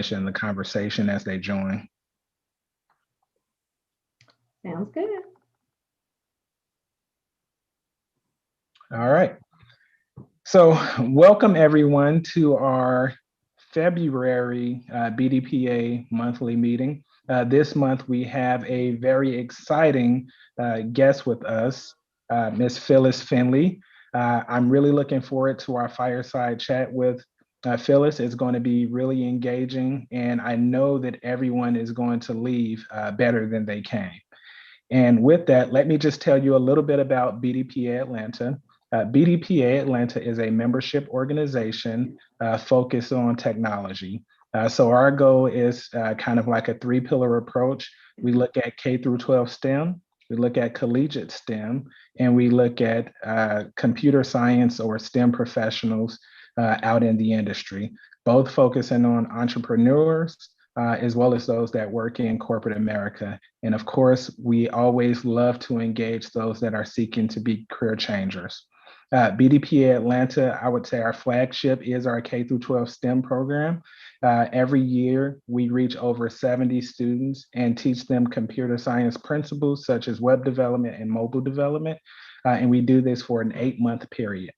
participation in the conversation as they join. Sounds good. All right. So welcome everyone to our February BDPA monthly meeting. This month we have a very exciting guest with us, Ms. Phyllis Finley. I'm really looking forward to our fireside chat with Phyllis. It's going to be really engaging, and I know that everyone is going to leave better than they came. And with that, let me just tell you a little bit about BDPA Atlanta. BDPA Atlanta is a membership organization focused on technology. So our goal is kind of like a three-pillar approach. We look at K through 12 STEM, we look at collegiate STEM, and we look at computer science or STEM professionals out in the industry, both focusing on entrepreneurs, as well as those that work in corporate America. And of course, we always love to engage those that are seeking to be career changers. BDPA Atlanta, I would say our flagship is our K through 12 STEM program. Every year, we reach over 70 students and teach them computer science principles such as web development and mobile development. And we do this for an 8-month period.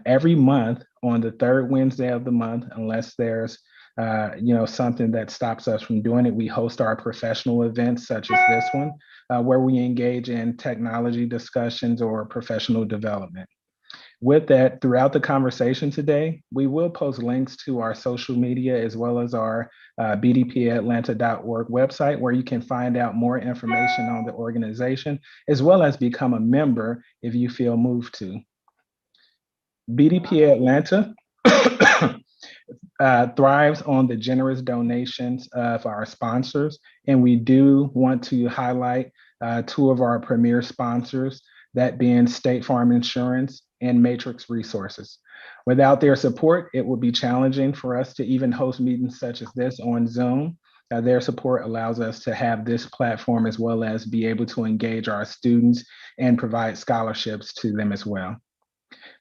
Every month on the third Wednesday of the month, unless there's something that stops us from doing it, we host our professional events such as this one, where we engage in technology discussions or professional development. With that, throughout the conversation today, we will post links to our social media as well as our bdpaatlanta.org website, where you can find out more information on the organization, as well as become a member if you feel moved to. BDPA Atlanta thrives on the generous donations of our sponsors, and we do want to highlight two of our premier sponsors, that being State Farm Insurance and Matrix Resources. Without their support, it would be challenging for us to even host meetings such as this on Zoom. Their support allows us to have this platform as well as be able to engage our students and provide scholarships to them as well.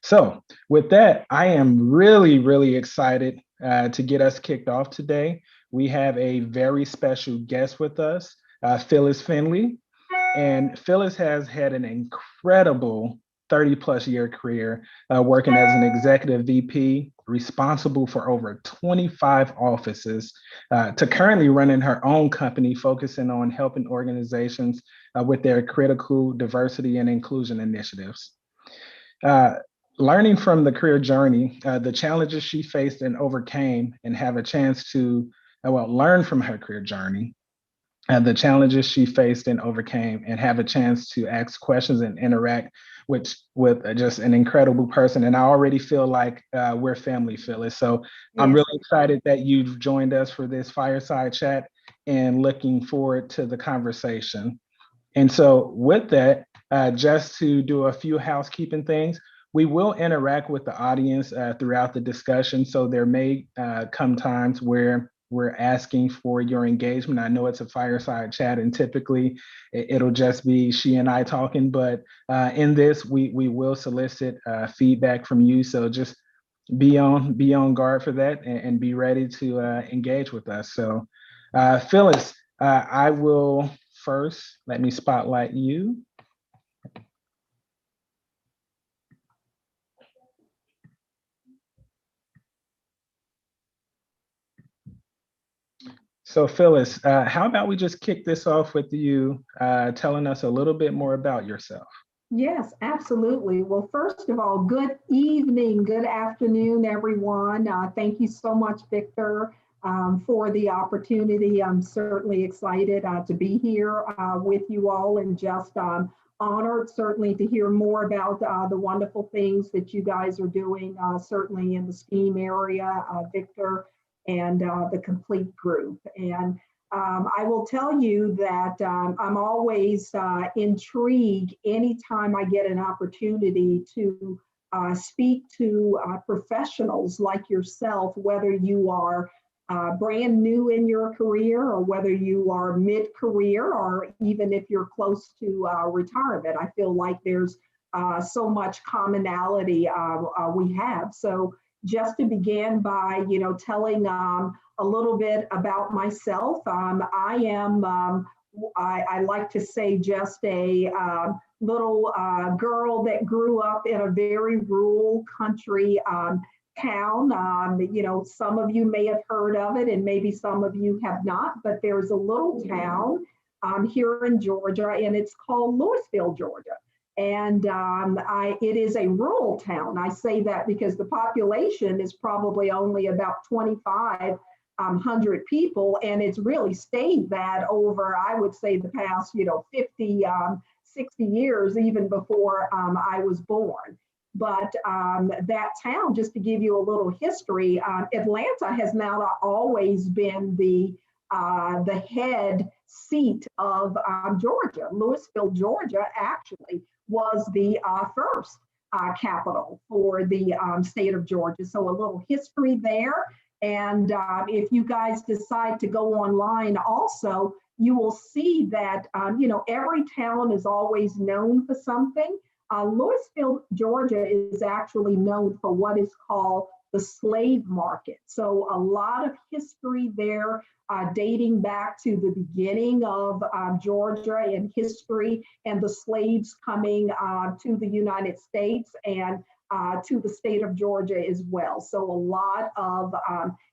So with that, I am really, really excited to get us kicked off today. We have a very special guest with us, Phyllis Finley. And Phyllis has had an incredible 30-plus year career working as an executive VP, responsible for over 25 offices, to currently running her own company, focusing on helping organizations with their critical diversity and inclusion initiatives. Learning from the career journey, the challenges she faced and overcame, and have a chance to learn from her career journey, and the challenges she faced and overcame, and have a chance to ask questions and interact with just an incredible person. And I already feel like we're family, Phyllis. So yes. I'm really excited that you've joined us for this fireside chat and looking forward to the conversation. And so with that, just to do a few housekeeping things, we will interact with the audience throughout the discussion. So there may come times where we're asking for your engagement. I know it's a fireside chat, and typically it'll just be she and I talking, but in this, we will solicit feedback from you. So just be on guard for that and be ready to engage with us. So Phyllis, I will first, let me spotlight you. So Phyllis, how about we just kick this off with you telling us a little bit more about yourself? Yes, absolutely. Well, first of all, good evening, good afternoon, everyone. Thank you so much, Victor, for the opportunity. I'm certainly excited to be here with you all, and just honored certainly to hear more about the wonderful things that you guys are doing, certainly in the STEAM area, Victor, and the complete group. And I will tell you that I'm always intrigued anytime I get an opportunity to speak to professionals like yourself, whether you are brand new in your career or whether you are mid-career, or even if you're close to retirement. I feel like there's so much commonality we have. So just to begin by, telling a little bit about myself. I like to say just a little girl that grew up in a very rural country town. Some of you may have heard of it and maybe some of you have not, but there's a little town here in Georgia, and it's called Louisville, Georgia. And it is a rural town. I say that because the population is probably only about 2,500 people, and it's really stayed that over, I would say, the past 50, 60 years, even before I was born. But that town, just to give you a little history, Atlanta has now always been the head seat of Georgia. Louisville, Georgia, actually was the first capital for the state of Georgia. So a little history there. And if you guys decide to go online also, you will see that, every town is always known for something. Louisville, Georgia is actually known for what is called the slave market. So a lot of history there dating back to the beginning of Georgia and history and the slaves coming to the United States and to the state of Georgia as well. So a lot of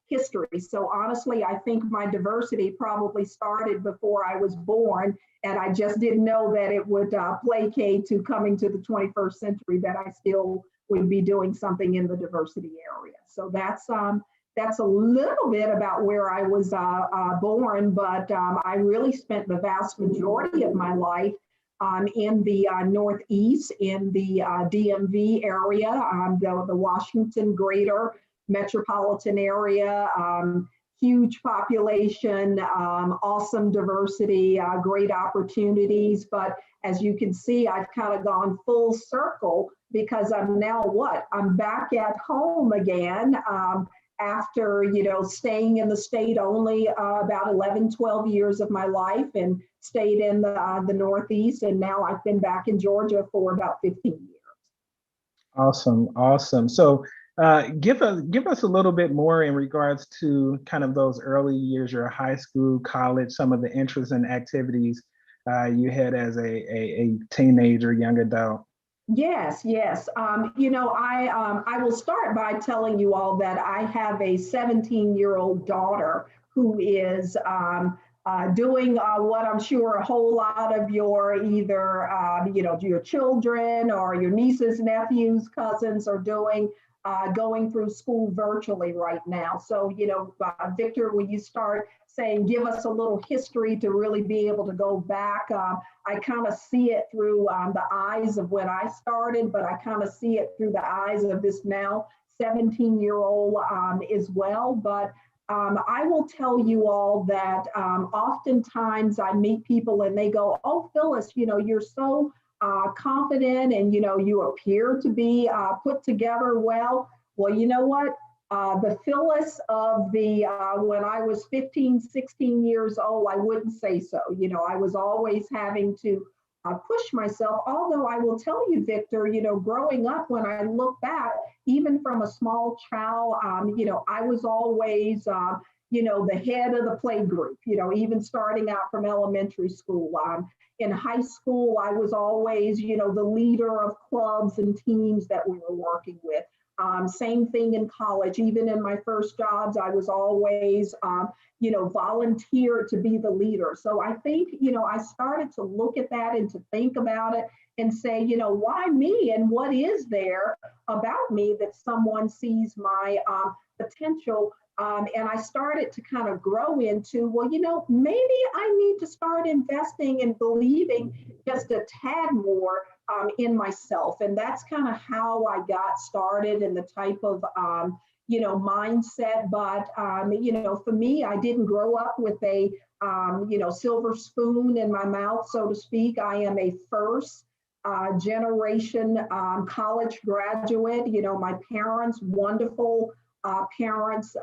history. So honestly, I think my diversity probably started before I was born, and I just didn't know that it would placate to coming to the 21st century, that I still would be doing something in the diversity area. So that's a little bit about where I was born, but I really spent the vast majority of my life in the Northeast, in the DMV area, the Washington greater metropolitan area, huge population, awesome diversity, great opportunities. But as you can see, I've kind of gone full circle because I'm now I'm back at home again after, staying in the state only about 11, 12 years of my life, and stayed in the Northeast. And now I've been back in Georgia for about 15 years. Awesome, awesome. So give us a little bit more in regards to kind of those early years, your high school, college, some of the interests and activities you had as a teenager, young adult. Yes, yes. I will start by telling you all that I have a 17-year-old daughter who is doing what I'm sure a whole lot of your either your children or your nieces, nephews, cousins are doing, going through school virtually right now. So, Victor, when you start saying, give us a little history to really be able to go back, I kind of see it through the eyes of when I started, but I kind of see it through the eyes of this now 17-year-old as well. But I will tell you all that oftentimes I meet people and they go, oh, Phyllis, you're so confident and, you appear to be put together well. Well, you know what? The Phyllis of the when I was 15, 16 years old, I wouldn't say so. I was always having to push myself. Although I will tell you, Victor, growing up, when I look back, even from a small child, I was always, the head of the play group, even starting out from elementary school. In high school, I was always, the leader of clubs and teams that we were working with. Same thing in college. Even in my first jobs, I was always, volunteered to be the leader. So I think, I started to look at that and to think about it and say, why me? And what is there about me that someone sees my potential? And I started to kind of grow into, well, maybe I need to start investing and believing just a tad more in myself. And that's kind of how I got started and the type of, mindset. But, for me, I didn't grow up with a, silver spoon in my mouth, so to speak. I am a first generation college graduate. My parents, wonderful parents,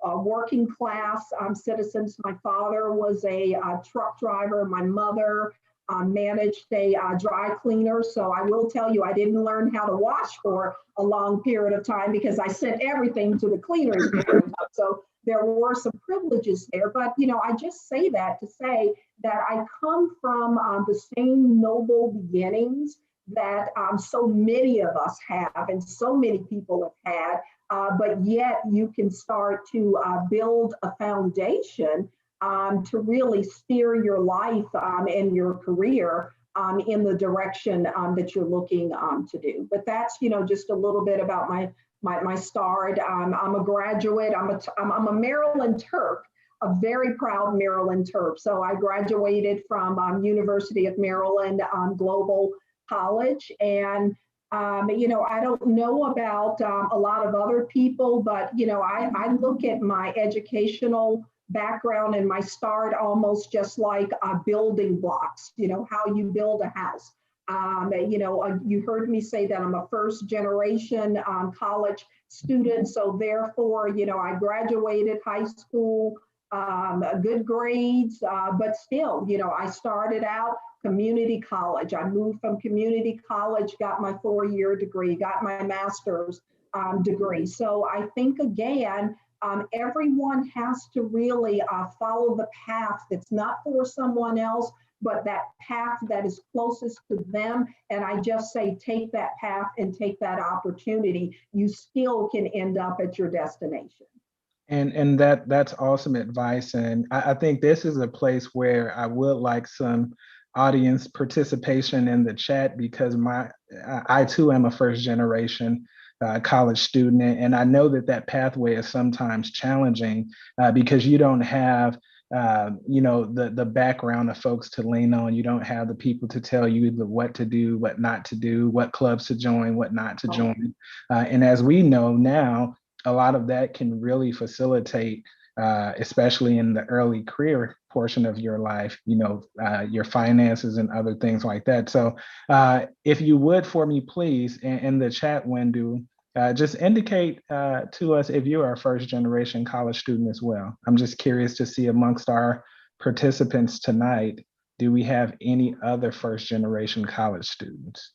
working class citizens. My father was a truck driver. My mother managed a dry cleaner. So I will tell you, I didn't learn how to wash for a long period of time because I sent everything to the cleaners. So there were some privileges there. But, I just say that to say that I come from the same noble beginnings that so many of us have and so many people have had, but yet you can start to build a foundation to really steer your life and your career in the direction that you're looking to do. But that's, just a little bit about my start. I'm a graduate. I'm a Maryland Terp, a very proud Maryland Terp. So I graduated from University of Maryland Global College, and I don't know about a lot of other people, but I look at my educational background and my start almost just like building blocks. How you build a house. You heard me say that I'm a first generation college student. So therefore, I graduated high school, good grades, but still, I started out community college. I moved from community college, got my 4-year degree, got my master's degree. So I think, again, everyone has to really follow the path that's not for someone else, but that path that is closest to them. And I just say, take that path and take that opportunity. You still can end up at your destination. And that's awesome advice. And I think this is a place where I would like some audience participation in the chat, because I too am a first generation college student, and I know that pathway is sometimes challenging because you don't have the background of folks to lean on. You don't have the people to tell you what to do, what not to do, what clubs to join, what not to join. And as we know now, a lot of that can really facilitate, especially in the early career portion of your life, your finances and other things like that. So if you would, for me, please, in the chat window, just indicate to us if you are a first generation college student as well. I'm just curious to see amongst our participants tonight, do we have any other first generation college students?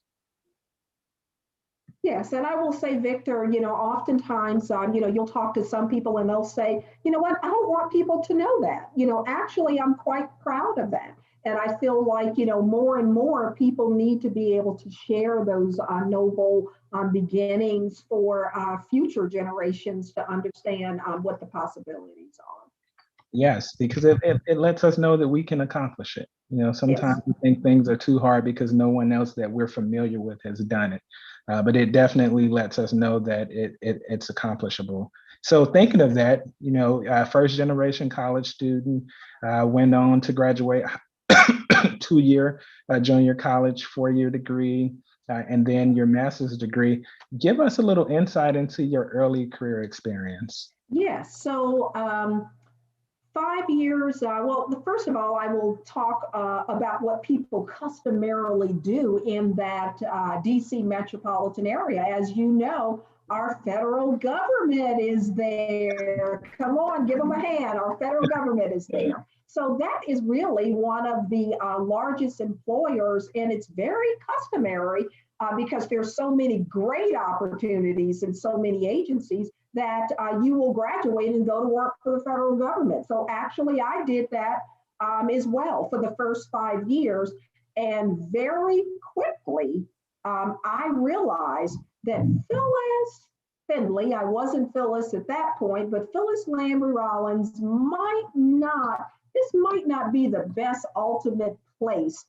Yes, and I will say, Victor, oftentimes, you'll talk to some people and they'll say, you know what, I don't want people to know that. Actually, I'm quite proud of that. And I feel like, more and more people need to be able to share those noble beginnings for future generations to understand what the possibilities are. Yes, because it lets us know that we can accomplish it. Sometimes Yes. we think things are too hard because no one else that we're familiar with has done it. But it definitely lets us know that it's accomplishable. So thinking of that, first generation college student, went on to graduate 2-year junior college, 4-year degree, and then your master's degree. Give us a little insight into your early career experience. Yes. So 5 years, first of all, I will talk about what people customarily do in that DC metropolitan area. As you know, our federal government is there. Come on, give them a hand. Our federal government is there. So that is really one of the largest employers, and it's very customary because there's so many great opportunities and so many agencies that you will graduate and go to work for the federal government. So actually, I did that as well for the first 5 years. And very quickly, I realized that Phyllis Findlay, I wasn't Phyllis at that point, but Phyllis Lambert Rollins this might not be the best ultimate place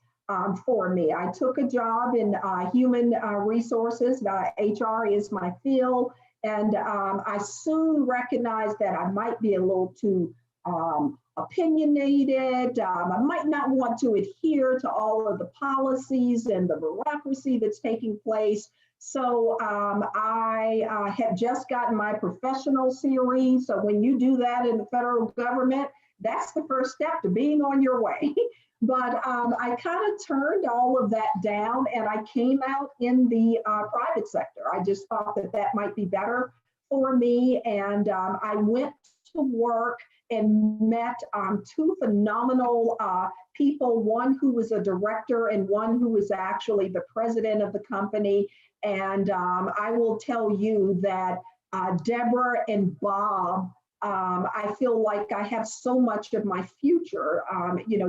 for me. I took a job in human resources. HR is my field. And I soon recognized that I might be a little too opinionated. I might not want to adhere to all of the policies and the bureaucracy that's taking place. So I had just gotten my professional series. So when you do that in the federal government, that's the first step to being on your way. But I kind of turned all of that down and I came out in the private sector. I just thought that might be better for me. And I went to work and met two phenomenal people, one who was a director and one who was actually the president of the company. And I will tell you that Deborah and Bob I feel like I have so much of my future,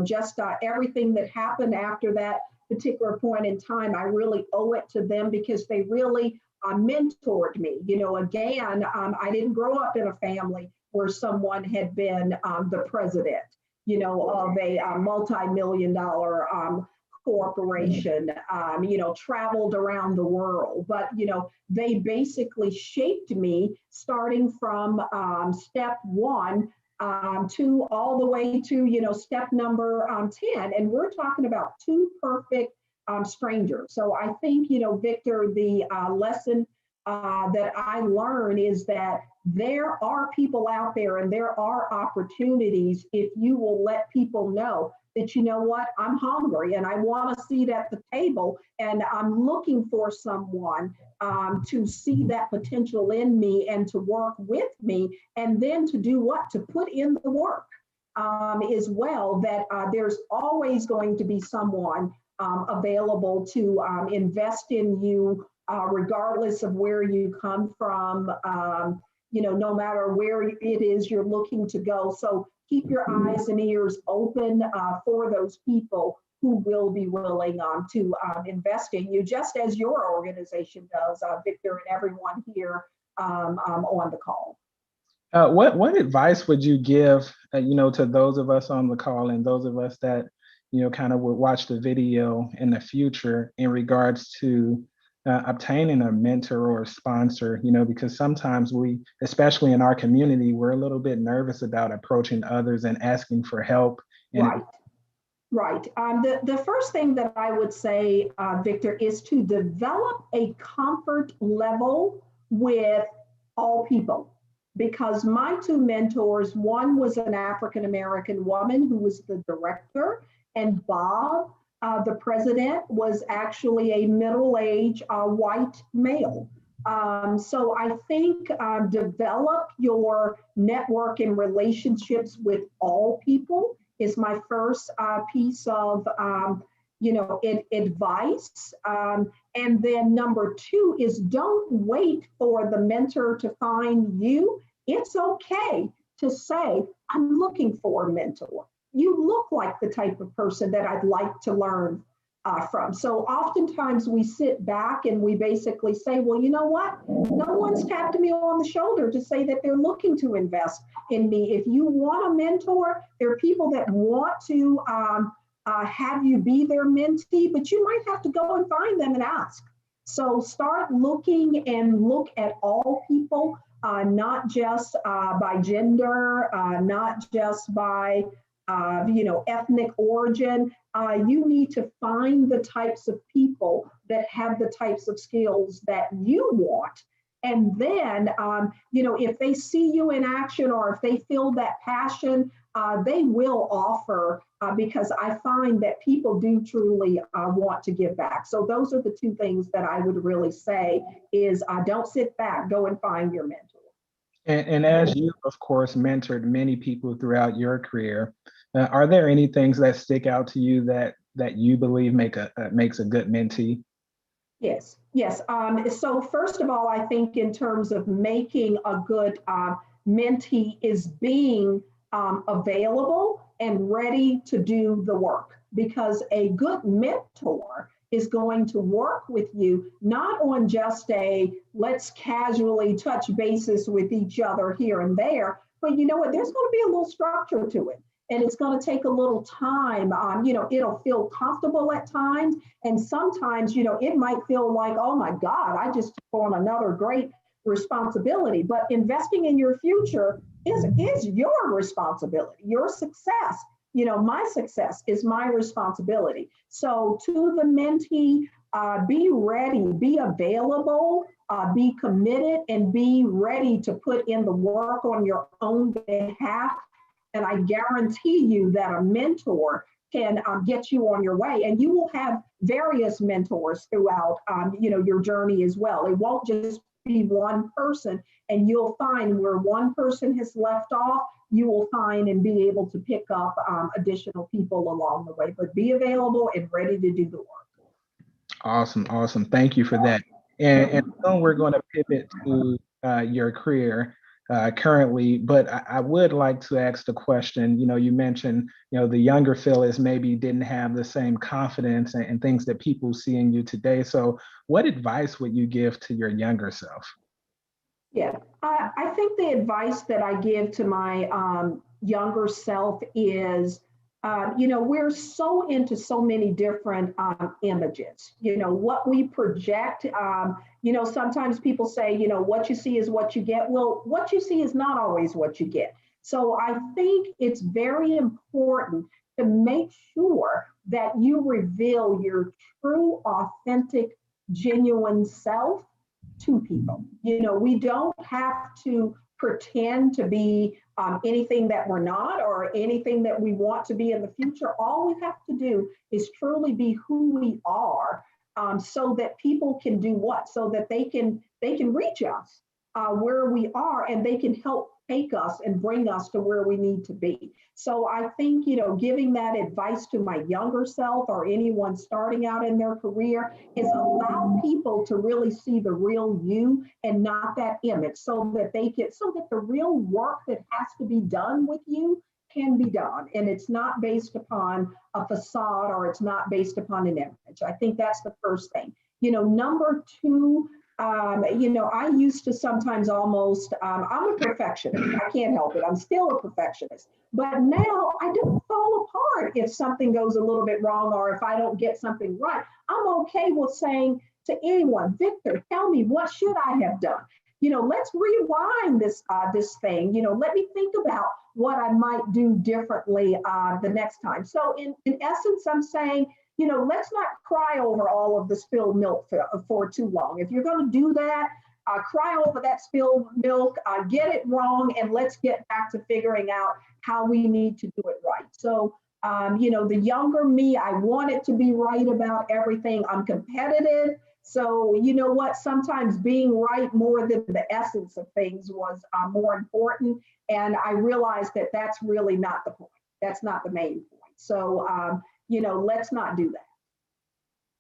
just everything that happened after that particular point in time, I really owe it to them because they really mentored me. Again, I didn't grow up in a family where someone had been the president, of a multi-million dollar corporation, traveled around the world. But, they basically shaped me starting from step one to all the way to, step number 10. And we're talking about two perfect strangers. So I think, Victor, the lesson that I learned is that there are people out there and there are opportunities if you will let people know that, you know what, I'm hungry and I want a seat at the table and I'm looking for someone to see that potential in me and to work with me, and then to do what? To put in the work as well, that there's always going to be someone available to invest in you, regardless of where you come from, no matter where it is you're looking to go. So keep your eyes and ears open for those people who will be willing to invest in you, just as your organization does, Victor, and everyone here on the call. What advice would you give, to those of us on the call and those of us that, kind of would watch the video in the future in regards to obtaining a mentor or a sponsor, because sometimes we, especially in our community, we're a little bit nervous about approaching others and asking for help. Right. Right. The first thing that I would say, Victor, is to develop a comfort level with all people. Because my two mentors, one was an African American woman who was the director, and Bob, the president, was actually a middle-aged white male. So I think develop your network and relationships with all people is my first piece of advice. And then number two is don't wait for the mentor to find you. It's okay to say, I'm looking for a mentor. You look like the type of person that I'd like to learn from. So oftentimes we sit back and we basically say, well, you know what? No one's tapped me on the shoulder to say that they're looking to invest in me. If you want a mentor, there are people that want to have you be their mentee, but you might have to go and find them and ask. So start looking and look at all people, not just by gender, not just by ethnic origin. You need to find the types of people that have the types of skills that you want. And then, if they see you in action or if they feel that passion, they will offer because I find that people do truly want to give back. So those are the two things that I would really say is don't sit back, go and find your mentor. And as you, of course, mentored many people throughout your career, are there any things that stick out to you that you believe makes a good mentee? Yes, yes. So first of all, I think in terms of making a good mentee is being available and ready to do the work, because a good mentor is going to work with you, not on just a let's casually touch bases with each other here and there, but you know what, there's going to be a little structure to it. And it's going to take a little time. It'll feel comfortable at times. And sometimes, it might feel like, oh my God, I just took on another great responsibility. But investing in your future is your responsibility. Your success, my success is my responsibility. So to the mentee, be ready, be available, be committed, and be ready to put in the work on your own behalf. And I guarantee you that a mentor can get you on your way, and you will have various mentors throughout, your journey as well. It won't just be one person, and you'll find where one person has left off, you will find and be able to pick up additional people along the way. But be available and ready to do the work. Awesome. Thank you for that. And soon we're going to pivot to your career. currently. But I would like to ask the question, you mentioned, the younger Phyllis maybe didn't have the same confidence and things that people see in you today. So what advice would you give to your younger self? Yeah, I think the advice that I give to my younger self is, we're so into so many different images. What we project. Sometimes people say, what you see is what you get. Well, what you see is not always what you get. So I think it's very important to make sure that you reveal your true, authentic, genuine self to people. We don't have to pretend to be anything that we're not or anything that we want to be in the future. All we have to do is truly be who we are, so that people can do what? So that they can reach us where we are, and they can help take us and bring us to where we need to be. So I think, giving that advice to my younger self or anyone starting out in their career is allow people to really see the real you and not that image, so that the real work that has to be done with you can be done. And it's not based upon a facade, or it's not based upon an image. I think that's the first thing. Number two, I used to sometimes almost, I'm a perfectionist. I can't help it. I'm still a perfectionist. But now I don't fall apart if something goes a little bit wrong, or if I don't get something right. I'm okay with saying to anyone, Victor, tell me, what should I have done? Let's rewind this thing. Let me think about what I might do differently the next time. So in essence, I'm saying, let's not cry over all of the spilled milk for too long. If you're going to do that, cry over that spilled milk, get it wrong, and let's get back to figuring out how we need to do it right. So, the younger me, I want it to be right about everything. I'm competitive. So, you know what? Sometimes being right more than the essence of things was more important. And I realized that that's really not the point. That's not the main point. So, let's not do that.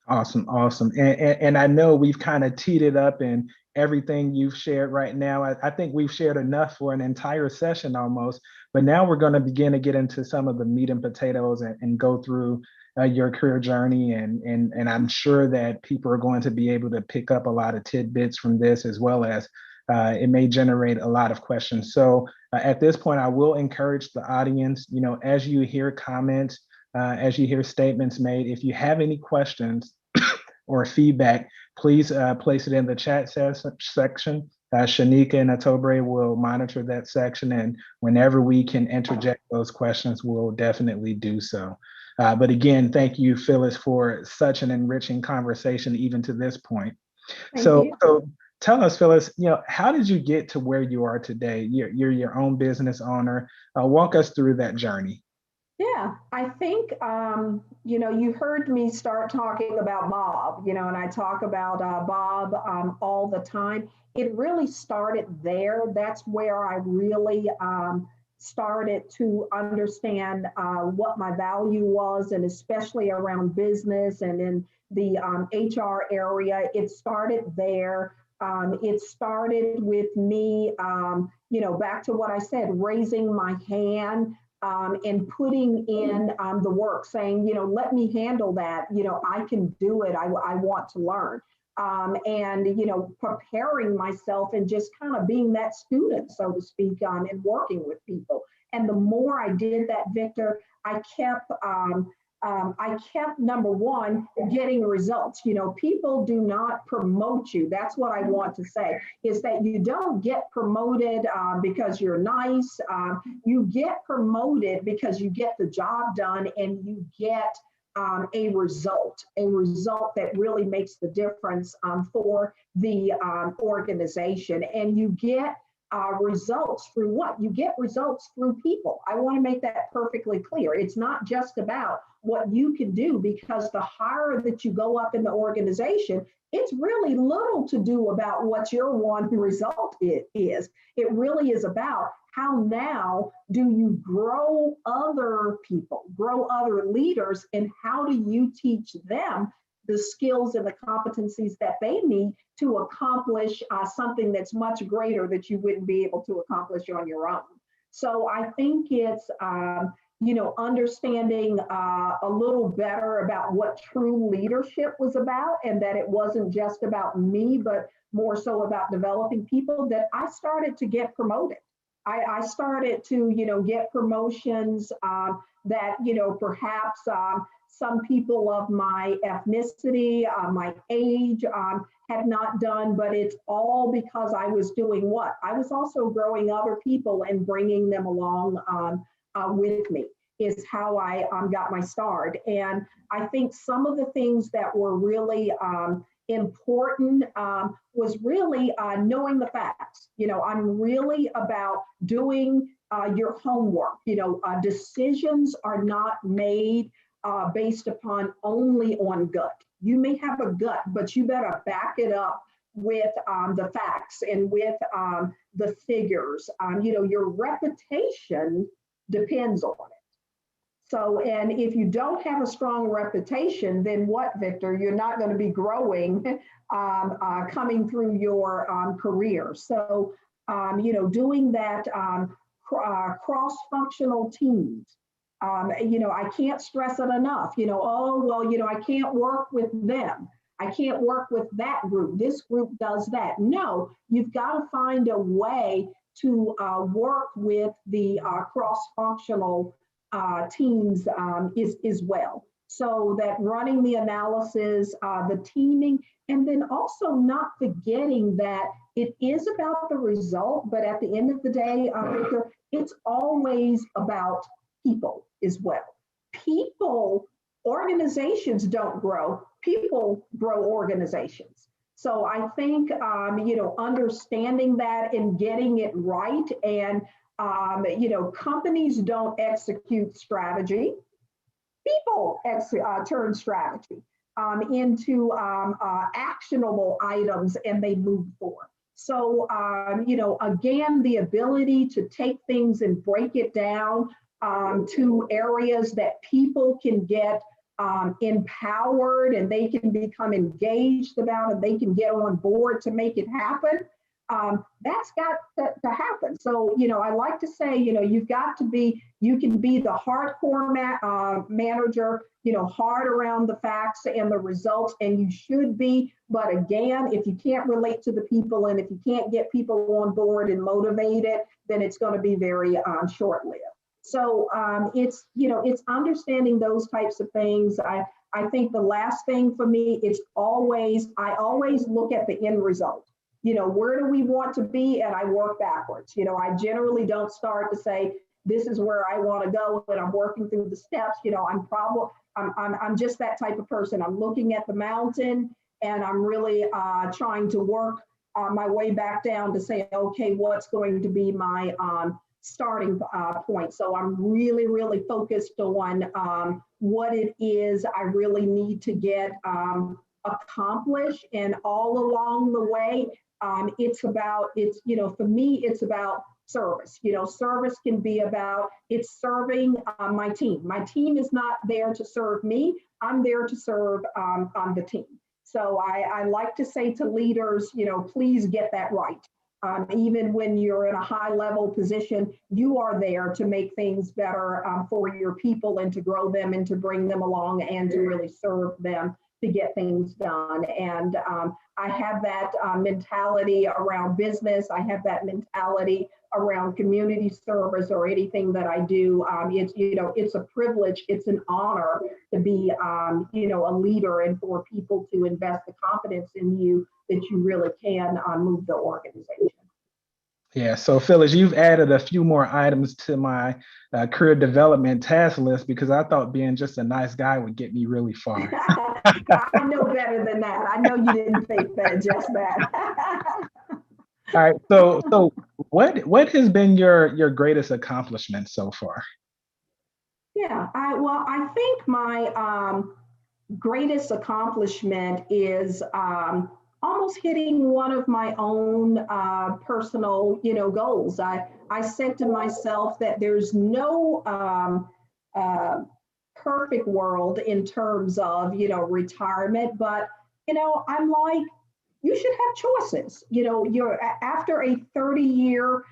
Awesome, awesome. And I know we've kind of teed it up, and everything you've shared right now. I think we've shared enough for an entire session almost, but now we're going to begin to get into some of the meat and potatoes, and go through your career journey. And I'm sure that people are going to be able to pick up a lot of tidbits from this, as well as it may generate a lot of questions. So at this point, I will encourage the audience, as you hear comments, as you hear statements made, if you have any questions or feedback, please place it in the chat section. Shanika and Atobre will monitor that section, and whenever we can interject those questions, we'll definitely do so. But again, thank you, Phyllis, for such an enriching conversation, even to this point. Thank So, you. so tell us, Phyllis, how did you get to where you are today? You're your own business owner. Walk us through that journey. Yeah, I think, you heard me start talking about Bob, and I talk about Bob all the time. It really started there. That's where I really started to understand what my value was, and especially around business and in the HR area. It started there. It started with me, back to what I said, raising my hand and putting in the work, saying, let me handle that. I can do it. I want to learn. And, preparing myself and just kind of being that student, so to speak, and working with people. And the more I did that, Victor, I kept number one, getting results. People do not promote you. That's what I want to say, is that you don't get promoted because you're nice. You get promoted because you get the job done, and you get a result that really makes the difference for the organization. And you get results through what? You get results through people. I want to make that perfectly clear. It's not just about what you can do, because the higher that you go up in the organization, it's really little to do about what your one result is. It really is about how now do you grow other people, grow other leaders, and how do you teach them the skills and the competencies that they need to accomplish something that's much greater that you wouldn't be able to accomplish on your own. So I think it's, understanding a little better about what true leadership was about, and that it wasn't just about me, but more so about developing people, that I started to get promoted. I started to, get promotions that, perhaps some people of my ethnicity, my age had not done, but it's all because I was doing what? I was also growing other people and bringing them along with me, is how I got my start. And I think some of the things that were really important was really knowing the facts. I'm really about doing your homework. Decisions are not made based upon only on gut. You may have a gut, but you better back it up with the facts and with the figures. Your reputation depends on it. So, and if you don't have a strong reputation, then what, Victor? You're not going to be growing coming through your career. So, doing that cross-functional teams. I can't stress it enough. I can't work with them. I can't work with that group. This group does that. No, you've got to find a way to work with the cross-functional teams as well. So that running the analysis, the teaming, and then also not forgetting that it is about the result, but at the end of the day, Victor, it's always about people as well. People, organizations don't grow, people grow organizations. So I think, understanding that and getting it right, and companies don't execute strategy. People turn strategy into actionable items, and they move forward. So, again, the ability to take things and break it down to areas that people can get empowered and they can become engaged about, and they can get on board to make it happen. That's got to happen. So, I like to say, you've got to be, you can be the hardcore manager, hard around the facts and the results, and you should be. But again, if you can't relate to the people and if you can't get people on board and motivated, then it's going to be very short-lived. So it's understanding those types of things. I think the last thing for me is I always look at the end result. Where do we want to be? And I work backwards. I generally don't start to say, this is where I want to go, and I'm working through the steps. I'm just that type of person. I'm looking at the mountain, and I'm really trying to work my way back down to say, okay, what's going to be my starting point? So I'm really, really focused on what it is I really need to get accomplished. And all along the way, for me, it's about service. Service can be about, it's serving my team. My team is not there to serve me. I'm there to serve the team. So I like to say to leaders, please get that right. Even when you're in a high level position, you are there to make things better for your people and to grow them and to bring them along and to really serve them to get things done. And I have that mentality around business. I have that mentality around community service or anything that I do. It's a privilege. It's an honor to be, a leader, and for people to invest the confidence in you that you really can move the organization. Yeah, so Phyllis, you've added a few more items to my career development task list, because I thought being just a nice guy would get me really far. I know better than that. I know you didn't think that, just that. All right, so what has been your greatest accomplishment so far? Yeah, I think my greatest accomplishment is almost hitting one of my own personal, goals. I said to myself that there's no perfect world in terms of, retirement, but, I'm like, you should have choices. You're after a 30-year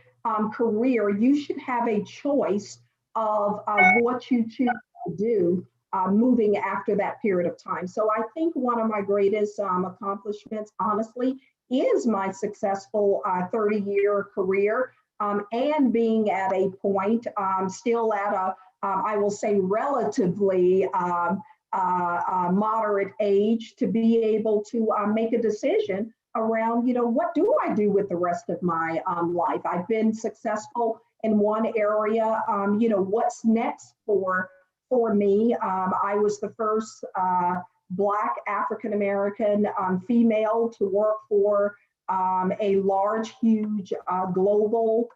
career, you should have a choice of what you choose to do moving after that period of time. So I think one of my greatest accomplishments, honestly, is my successful 30-year career and being at a point still at a, I will say, relatively moderate age to be able to make a decision around, what do I do with the rest of my life? I've been successful in one area. What's next for me? I was the first Black African American female to work for a large, huge global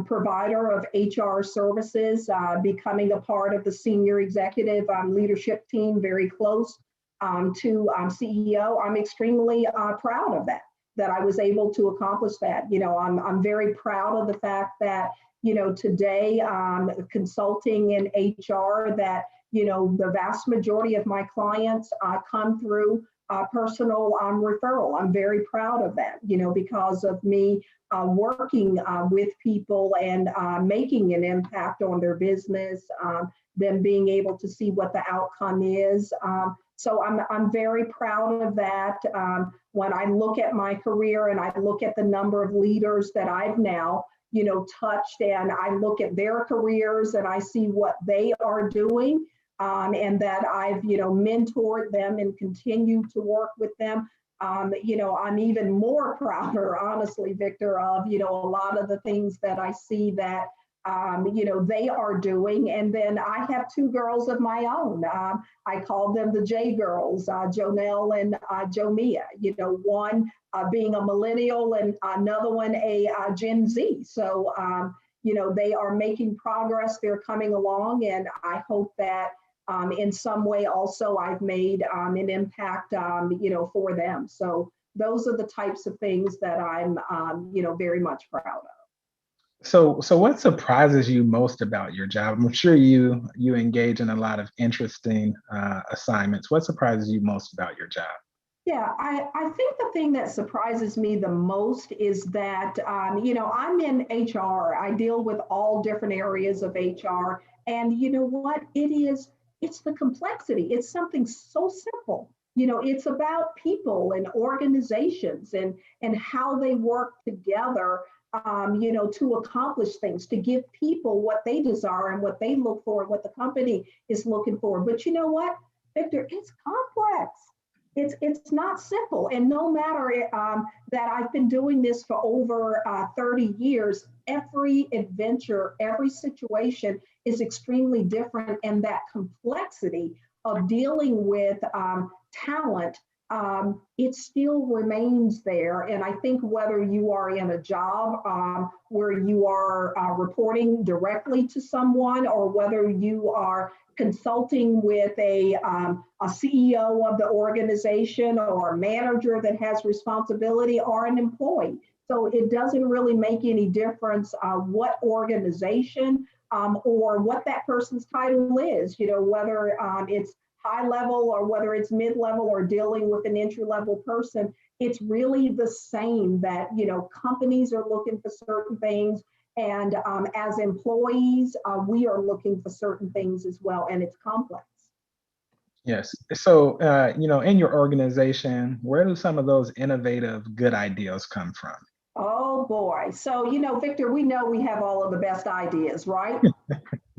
provider of HR services, becoming a part of the senior executive leadership team, very close to CEO. I'm extremely proud of that I was able to accomplish that. I'm very proud of the fact that, today consulting in HR, that, the vast majority of my clients come through personal referral. I'm very proud of that, because of me working with people and making an impact on their business, them being able to see what the outcome is. So I'm very proud of that. When I look at my career and I look at the number of leaders that I've now, touched, and I look at their careers and I see what they are doing, and that I've, mentored them and continue to work with them. I'm even more prouder, honestly, Victor, of, a lot of the things that I see that, they are doing. And then I have two girls of my own. I call them the J girls, Jonelle and Jomia, one being a millennial and another one a Gen Z. So, they are making progress. They're coming along. And I hope that in some way also I've made an impact, for them. So those are the types of things that I'm, very much proud of. So what surprises you most about your job? I'm sure you engage in a lot of interesting assignments. What surprises you most about your job? Yeah, I think the thing that surprises me the most is that, I'm in HR. I deal with all different areas of HR. And you know what? It's the complexity. It's something so simple. It's about people and organizations and how they work together, to accomplish things, to give people what they desire and what they look for, what the company is looking for. But you know what, Victor, it's complex. It's not simple. And no matter that I've been doing this for over 30 years, every adventure, every situation is extremely different. And that complexity of dealing with talent, it still remains there. And I think whether you are in a job where you are reporting directly to someone, or whether you are consulting with a CEO of the organization, or a manager that has responsibility, or an employee. So it doesn't really make any difference what organization or what that person's title is, whether it's high level or whether it's mid-level or dealing with an entry-level person. It's really the same that, companies are looking for certain things. And as employees, we are looking for certain things as well, and it's complex. Yes. So, in your organization, where do some of those innovative, good ideas come from? Oh boy. So, Victor, we know we have all of the best ideas, right?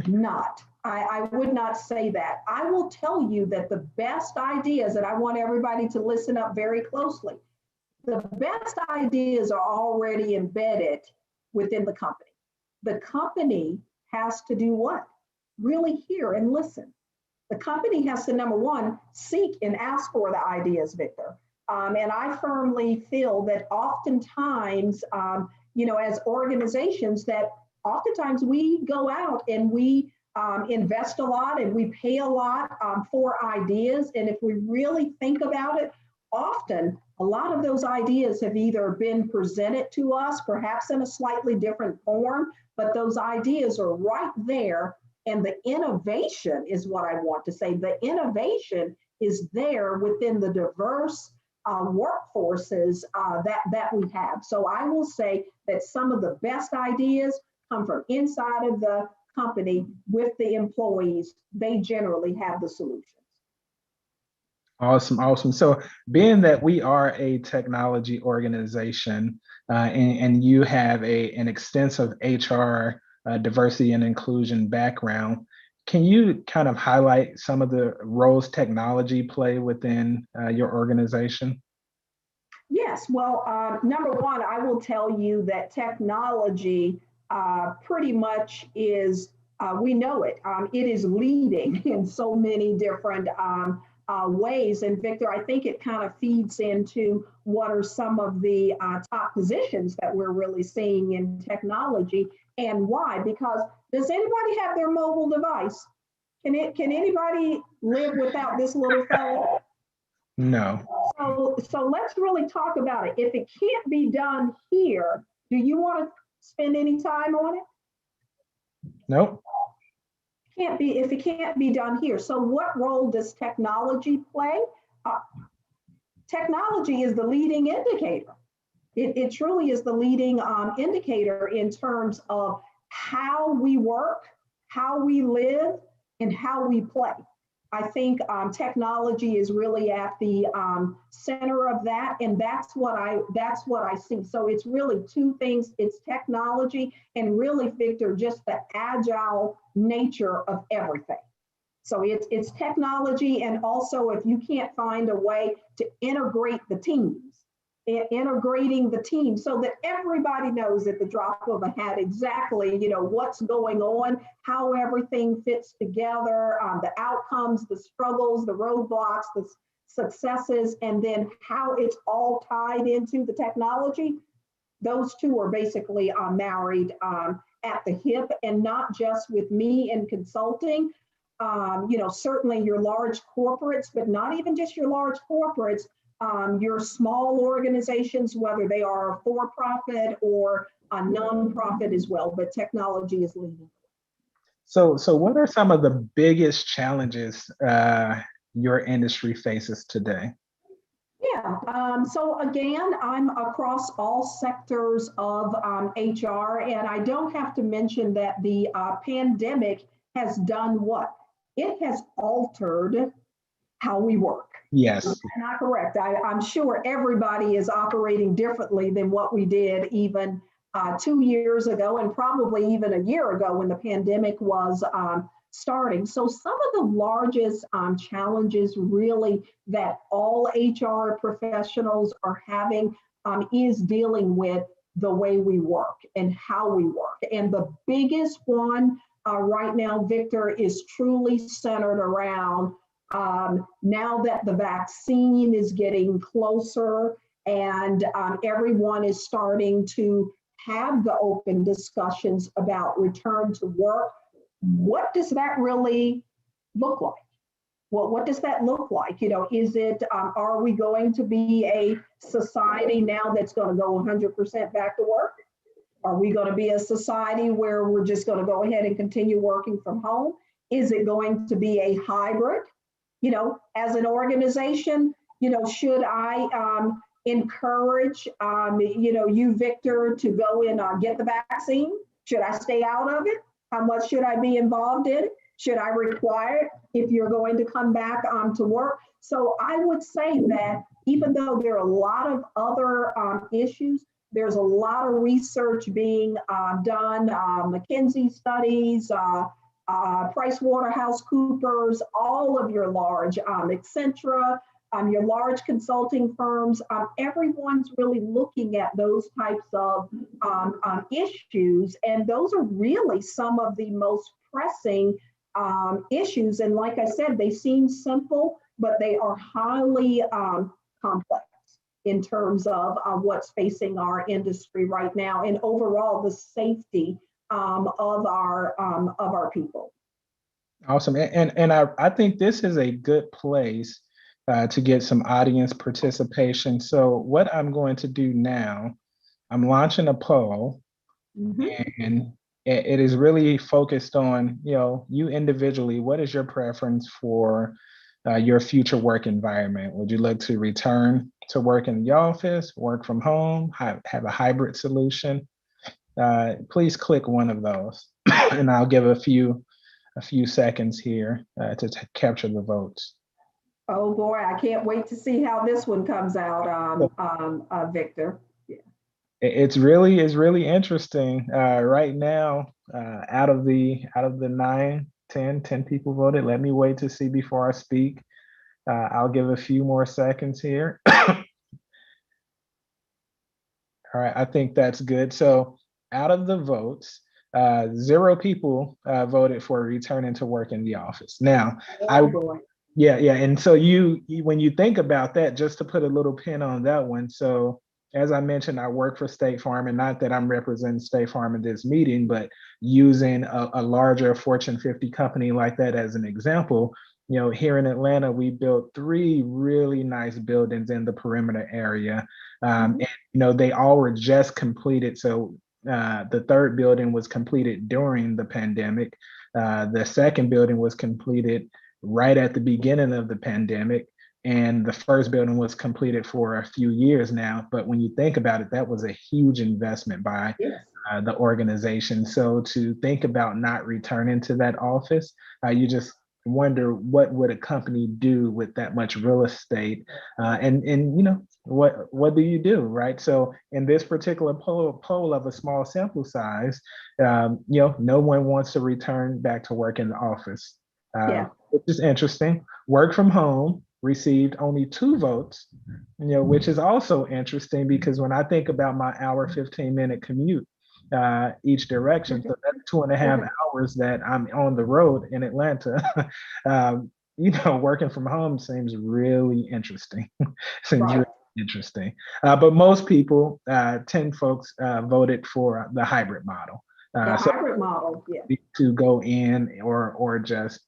Not. I would not say that. I will tell you that the best ideas, and I want everybody to listen up very closely, the best ideas are already embedded within the company. The company has to do what? Really hear and listen. The company has to, number one, seek and ask for the ideas, Victor. And I firmly feel that oftentimes, as organizations, that oftentimes we go out and we invest a lot and we pay a lot for ideas. And if we really think about it, often a lot of those ideas have either been presented to us, perhaps in a slightly different form, but those ideas are right there And the innovation is what I want to say. The innovation is there within the diverse workforces that we have. So I will say that some of the best ideas come from inside of the company with the employees. They generally have the solutions. Awesome, awesome. So, being that we are a technology organization, and you have an extensive HR diversity and inclusion background, can you kind of highlight some of the roles technology play within your organization? Yes, well, number one, I will tell you that technology pretty much is, we know it. It is leading in so many different ways. And Victor, I think it kind of feeds into what are some of the top positions that we're really seeing in technology and why. Because does anybody have their mobile device? Can anybody live without this little phone? No, So let's really talk about it. If it can't be done here, do you want to spend any time on it? nope. Can't be if it can't be done here. So what role does technology play? Uh, Technology is the leading indicator. It truly is the leading indicator in terms of how we work, how we live, and how we play. I think technology is really at the center of that, and that's what I see. So it's really two things: it's technology, and really, Victor, just the agile nature of everything. So it's technology, and also if you can't find a way to integrate the teams, integrating the team so that everybody knows at the drop of a hat exactly, what's going on, how everything fits together, the outcomes, the struggles, the roadblocks, the successes, and then how it's all tied into the technology. Those two are basically married at the hip, and not just with me in consulting. Certainly your large corporates, but not even just your large corporates, your small organizations, whether they are for profit or a nonprofit as well, but technology is leading. So what are some of the biggest challenges your industry faces today? Yeah, so again, I'm across all sectors of HR, and I don't have to mention that the pandemic has done what? It has altered how we work. Yes. Not correct. I'm sure everybody is operating differently than what we did even 2 years ago, and probably even a year ago when the pandemic was starting. So some of the largest challenges really that all HR professionals are having is dealing with the way we work and how we work. And the biggest one right now, Victor, is truly centered around now that the vaccine is getting closer and everyone is starting to have the open discussions about return to work, what does that really look like? Well, what does that look like? Is it, are we going to be a society now that's going to go 100% back to work? Are we going to be a society where we're just going to go ahead and continue working from home? Is it going to be a hybrid? As an organization, should I encourage, you, Victor, to go and get the vaccine? Should I stay out of it? How much should I be involved in it? Should I require it if you're going to come back to work? So I would say that even though there are a lot of other issues, there's a lot of research being done, McKinsey studies, PricewaterhouseCoopers, all of your large, Accenture, your large consulting firms, everyone's really looking at those types of issues. And those are really some of the most pressing issues. And like I said, they seem simple, but they are highly complex in terms of what's facing our industry right now and overall the safety of our people. Awesome. And I think this is a good place to get some audience participation. So what I'm going to do now, I'm launching a poll, Mhm. and it is really focused on, you individually. What is your preference for your future work environment? Would you like to return to work in the office, work from home, have a hybrid solution? Please click one of those, and I'll give a few seconds here to capture the votes. Oh boy, I can't wait to see how this one comes out, Victor. Yeah. It's really interesting right now. Out of the 10 people voted. Let me wait to see before I speak. I'll give a few more seconds here. All right, I think that's good. So out of the votes, 0 people voted for returning to work in the office. Now, Oh I boy. yeah, and so when you think about that, just to put a little pin on that one. So as I mentioned, I work for State Farm, and not that I'm representing State Farm in this meeting, but using a larger Fortune 50 company like that as an example. Here in Atlanta, we built 3 really nice buildings in the perimeter area, Mhm. and they all were just completed. So the third building was completed during the pandemic. The second building was completed right at the beginning of the pandemic. And the first building was completed for a few years now. But when you think about it, that was a huge investment by Yes. the organization. So to think about not returning to that office, you just wonder what would a company do with that much real estate, and what do you do, right? So in this particular poll of a small sample size, no one wants to return back to work in the office, Yeah. which is interesting. Work from home received only 2 votes, which is also interesting because when I think about my hour 15-minute commute each direction, so that's 2.5 hours that I'm on the road in Atlanta. Working from home seems really interesting. Seems Right. really interesting. But most people, 10 folks, voted for the hybrid model. The So hybrid model. Yeah. to go in or just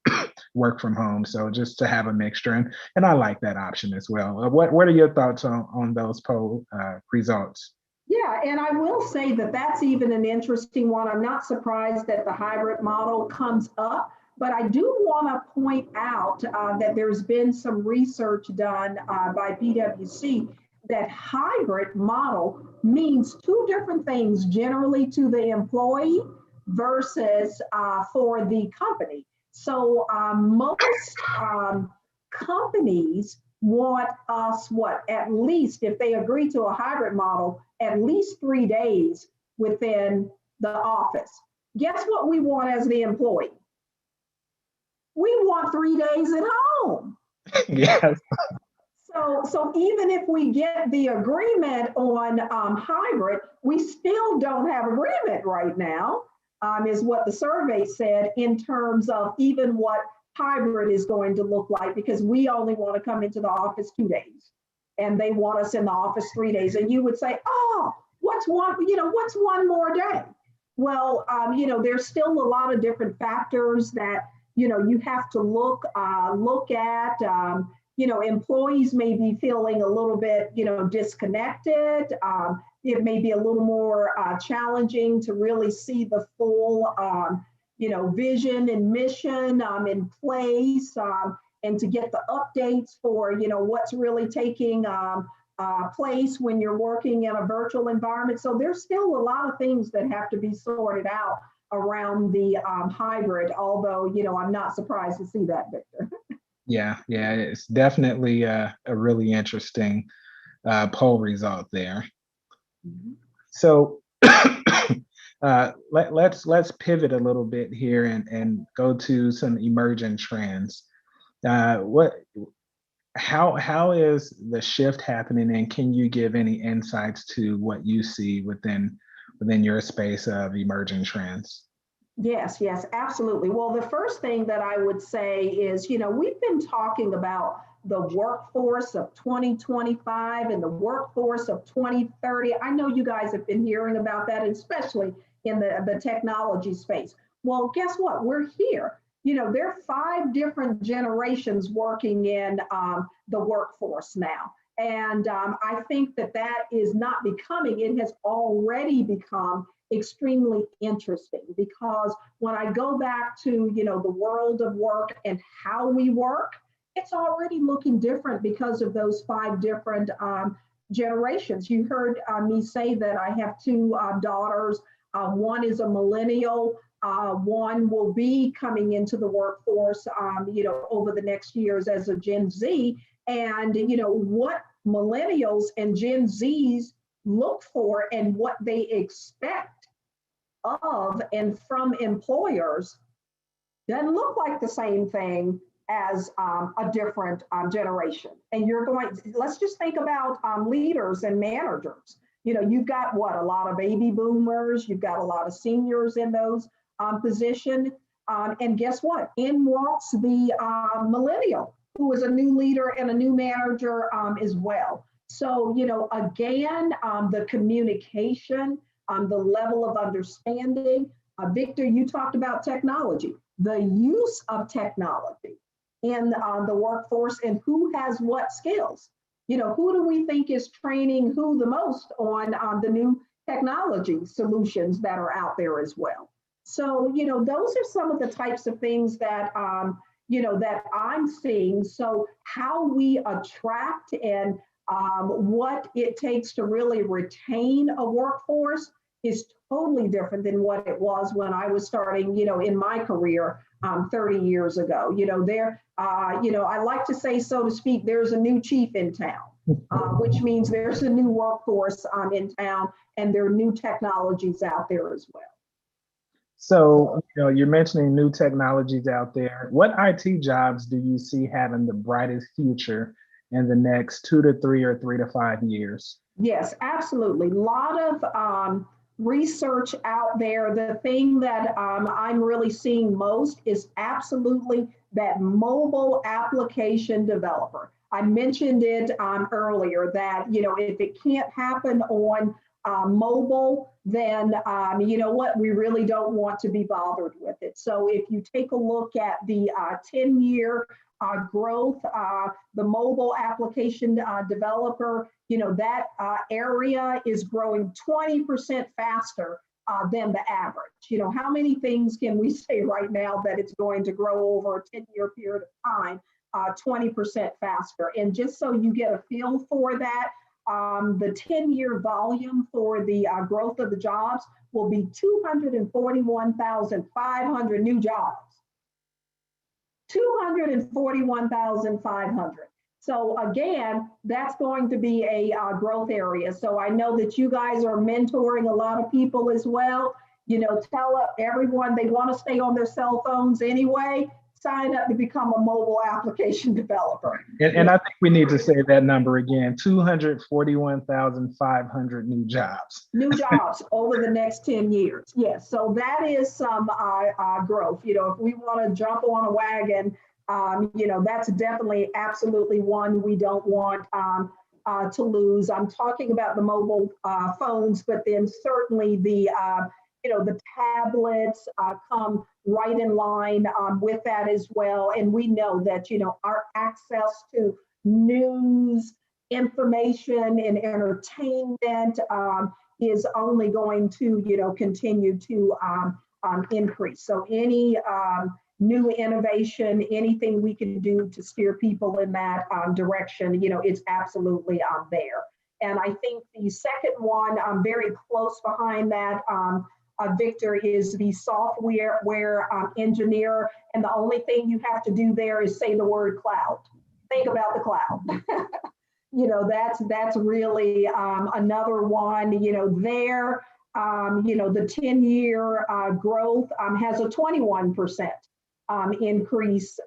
work from home. So just to have a mixture, and I like that option as well. What are your thoughts on those poll results? Yeah, and I will say that that's even an interesting one. I'm not surprised that the hybrid model comes up, but I do want to point out that there's been some research done by PwC that hybrid model means 2 different things generally to the employee versus for the company. So most companies want us, what, at least if they agree to a hybrid model, at least 3 days within the office. Guess what we want as the employee? We want 3 days at home. Yes. So even if we get the agreement on hybrid, we still don't have agreement right now, is what the survey said in terms of even what hybrid is going to look like, because we only want to come into the office 2 days and they want us in the office 3 days. And you would say, oh, what's one more day? Well, there's still a lot of different factors that, you have to look at. Employees may be feeling a little bit, disconnected. It may be a little more challenging to really see the full, vision and mission in place, and to get the updates for, what's really taking place when you're working in a virtual environment. So there's still a lot of things that have to be sorted out around the hybrid, although, I'm not surprised to see that, Victor. Yeah, it's definitely a really interesting poll result there. Mhm. So let's pivot a little bit here and go to some emerging trends. What how is the shift happening, and can you give any insights to what you see within your space of emerging trends? Yes, yes, absolutely. Well, the first thing that I would say is, we've been talking about the workforce of 2025 and the workforce of 2030. I know you guys have been hearing about that, especially in the technology space. Well, guess what? We're here. There are 5 different generations working in the workforce now. And I think that that is not becoming, it has already become extremely interesting, because when I go back to, the world of work and how we work, it's already looking different because of those five different generations. You heard me say that I have two daughters. One is a millennial. One will be coming into the workforce, over the next years as a Gen Z. And, what millennials and Gen Zs look for and what they expect of and from employers doesn't look like the same thing as a different generation. And let's just think about leaders and managers. You've got a lot of baby boomers, you've got a lot of seniors in those positions. And guess what? In walks the millennial, who is a new leader and a new manager as well. So, again, the communication, the level of understanding. Victor, you talked about technology, the use of technology in the workforce, and who has what skills. Who do we think is training who the most on the new technology solutions that are out there as well? So, those are some of the types of things that, that I'm seeing. So how we attract and what it takes to really retain a workforce is totally different than what it was when I was starting, in my career 30 years ago. I like to say, so to speak, there's a new chief in town, which means there's a new workforce in town, and there are new technologies out there as well. So, you're mentioning new technologies out there. What IT jobs do you see having the brightest future in the next 2 to 3 or 3 to 5 years? Yes, absolutely. A lot of research out there. The thing that I'm really seeing most is absolutely that mobile application developer. I mentioned it earlier that, if it can't happen on mobile, then you know what, we really don't want to be bothered with it. So if you take a look at the 10-year growth, the mobile application developer, that area is growing 20% faster than the average. How many things can we say right now that it's going to grow over a 10-year period of time, 20% faster? And just so you get a feel for that, the 10-year volume for the growth of the jobs will be 241,500 new jobs. 241,500. So again, that's going to be a growth area. So I know that you guys are mentoring a lot of people as well. Tell everyone they want to stay on their cell phones anyway, sign up to become a mobile application developer. And I think we need to say that number again, 241,500 new jobs. New jobs over the next 10 years. Yes, so that is some growth. If we want to jump on a wagon, that's definitely absolutely one we don't want to lose. I'm talking about the mobile phones, but then certainly the the tablets come right in line with that as well. And we know that, our access to news, information, and entertainment is only going to, continue to increase. So any new innovation, anything we can do to steer people in that direction, it's absolutely there. And I think the second one, very close behind that, Victor, is the software engineer. And the only thing you have to do there is say the word cloud. Think about the cloud. That's really another one, there. The 10-year growth has a 21% increase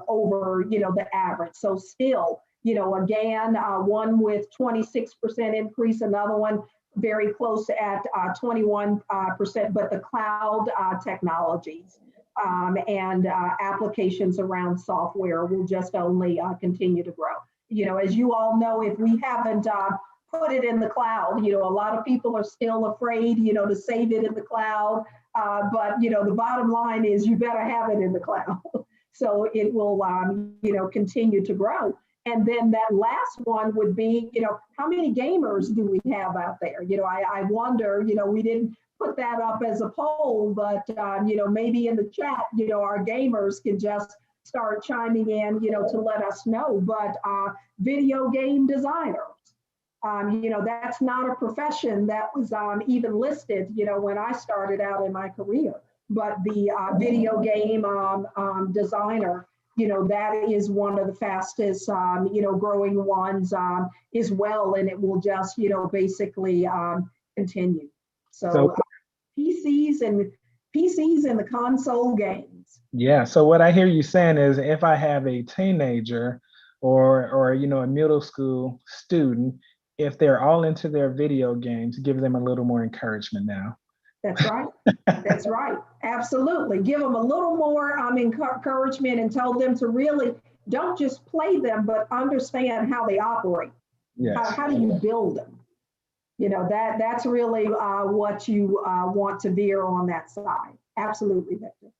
over, the average. So still, again, one with 26% increase, another one very close at 21%, but the cloud technologies and applications around software will just only continue to grow. As you all know, if we haven't put it in the cloud, a lot of people are still afraid, to save it in the cloud. But, the bottom line is you better have it in the cloud. So it will, continue to grow. And then that last one would be, how many gamers do we have out there? I wonder, we didn't put that up as a poll, but, maybe in the chat, our gamers can just start chiming in, to let us know. But video game designers, that's not a profession that was even listed, when I started out in my career. But the video game designer, that is one of the fastest, growing ones as well, and it will just, basically continue. So PCs and the console games. Yeah. So what I hear you saying is, if I have a teenager or a middle school student, if they're all into their video games, give them a little more encouragement now. That's right. That's right. Absolutely. Give them a little more encouragement and tell them to really don't just play them, but understand how they operate. Yes. How do you build them? That's really what you want to veer on that side. Absolutely, Victor.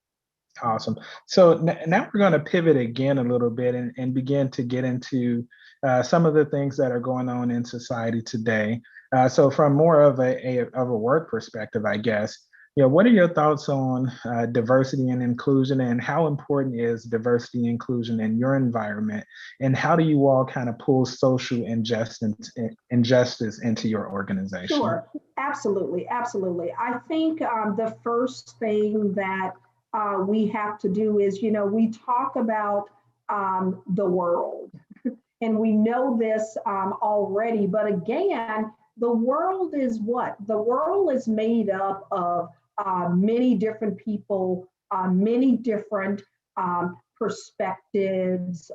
Awesome. So now we're going to pivot again a little bit and begin to get into some of the things that are going on in society today. So from more of a work perspective, I guess, what are your thoughts on diversity and inclusion, and how important is diversity and inclusion in your environment? And how do you all kind of pull social injustice into your organization? Sure, absolutely, absolutely. I think the first thing that we have to do is, we talk about the world, and we know this already, but again, the world is what? The world is made up of many different people, many different perspectives,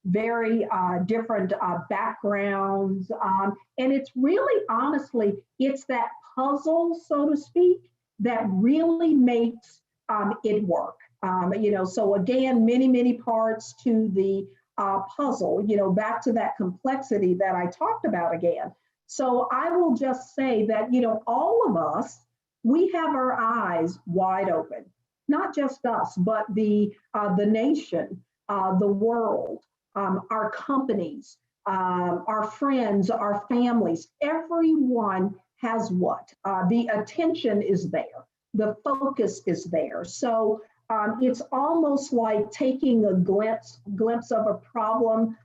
very different backgrounds. And it's really, honestly, it's that puzzle, so to speak, that really makes it work. So again, many, many parts to the puzzle, back to that complexity that I talked about again. So I will just say that, all of us, we have our eyes wide open, not just us, but the nation, the world, our companies, our friends, our families, everyone has what? The attention is there. The focus is there. So it's almost like taking a glimpse of a problem,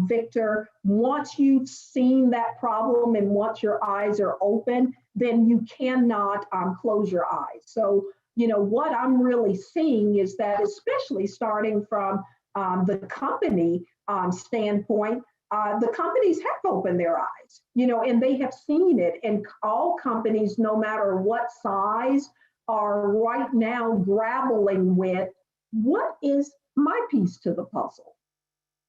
Victor. Once you've seen that problem and once your eyes are open, then you cannot close your eyes. So, what I'm really seeing is that, especially starting from the company standpoint, the companies have opened their eyes, and they have seen it. And all companies, no matter what size, are right now grappling with, what is my piece to the puzzle?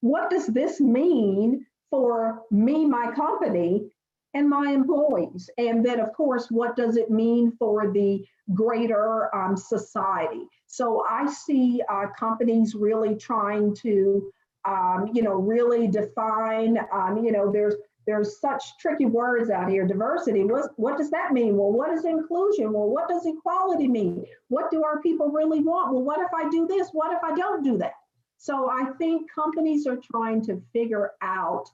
What does this mean for me, my company, and my employees? And then, of course, what does it mean for the greater society? So I see companies really trying to, really define, there's such tricky words out here. Diversity, what does that mean? Well, what is inclusion? Well, what does equality mean? What do our people really want? Well, what if I do this? What if I don't do that? So I think companies are trying to figure out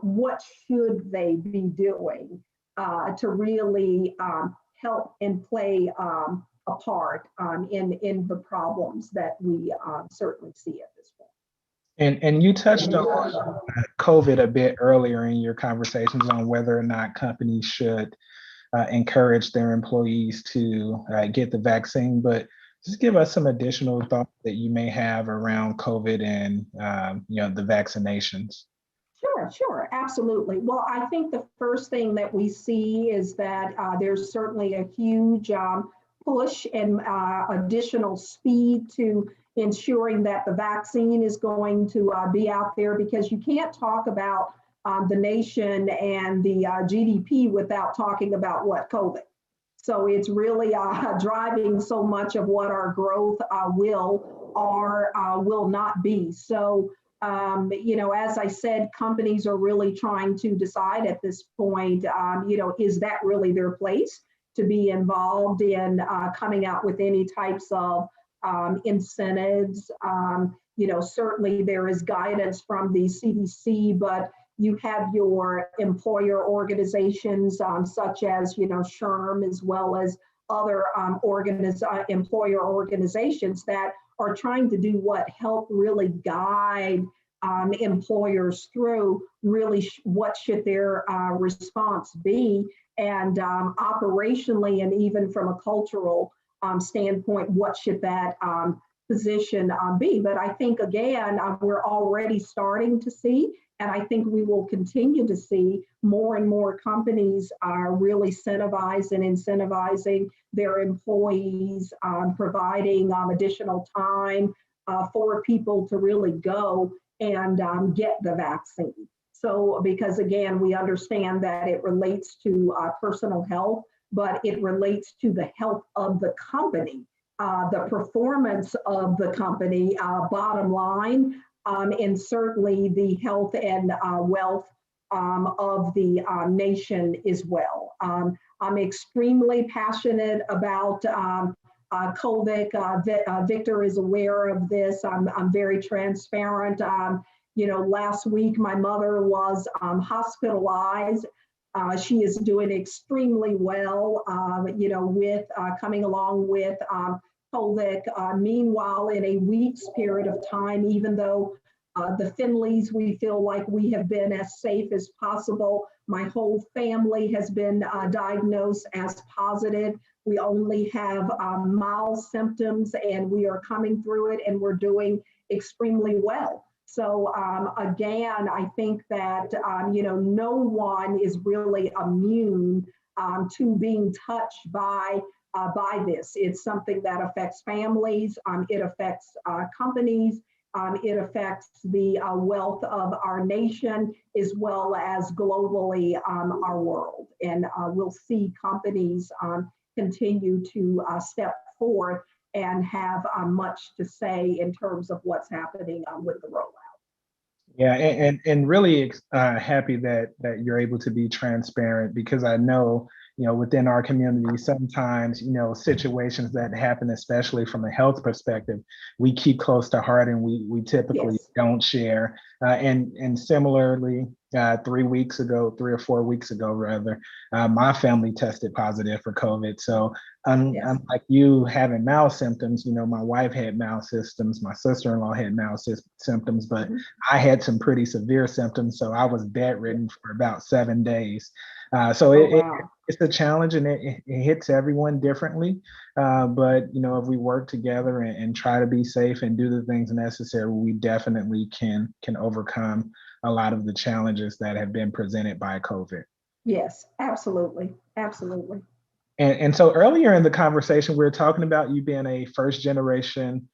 what should they be doing to really help and play a part in the problems that we certainly see at this point. And you touched on COVID a bit earlier in your conversations on whether or not companies should encourage their employees to get the vaccine, but just give us some additional thoughts that you may have around COVID and the vaccinations. Sure, absolutely. Well, I think the first thing that we see is that there's certainly a huge push and additional speed to ensuring that the vaccine is going to be out there, because you can't talk about the nation and the GDP without talking about what? COVID. So it's really driving so much of what our growth will or will not be. So, as I said, companies are really trying to decide at this point, is that really their place to be involved in coming out with any types of incentives, certainly there is guidance from the CDC, but you have your employer organizations such as, SHRM, as well as other employer organizations that are trying to do what? Help really guide employers through really what should their response be, and operationally and even from a cultural standpoint, what should that position be. But I think, again, we're already starting to see, and I think we will continue to see more and more companies are really incentivizing their employees, providing additional time for people to really go and get the vaccine. So, because again, we understand that it relates to personal health, but it relates to the health of the company, the performance of the company, bottom line, and certainly the health and wealth of the nation as well. I'm extremely passionate about COVID. Victor is aware of this. I'm very transparent. Last week my mother was hospitalized. She is doing extremely well, with coming along with COVID. Meanwhile, in a week's period of time, even though the Finleys, we feel like we have been as safe as possible, my whole family has been diagnosed as positive. We only have mild symptoms, and we are coming through it, and we're doing extremely well. So again, I think that, no one is really immune to being touched by this. It's something that affects families, it affects companies, it affects the wealth of our nation, as well as globally our world. And we'll see companies continue to step forward and have much to say in terms of what's happening with the rollout. Yeah, and really happy that you're able to be transparent, because I know, within our community, sometimes, situations that happen, especially from a health perspective, we keep close to heart, and we typically Yes. don't share. And similarly, 3 or 4 weeks ago, rather, my family tested positive for COVID. So Yes. unlike you having mild symptoms, my wife had mild symptoms, my sister-in-law had mild symptoms, but I had some pretty severe symptoms. So I was bedridden for about 7 days. So Wow. it's a challenge, and it hits everyone differently. But if we work together and try to be safe and do the things necessary, we definitely can overcome a lot of the challenges that have been presented by COVID. Yes, absolutely. Absolutely. And so earlier in the conversation, we were talking about you being a first generation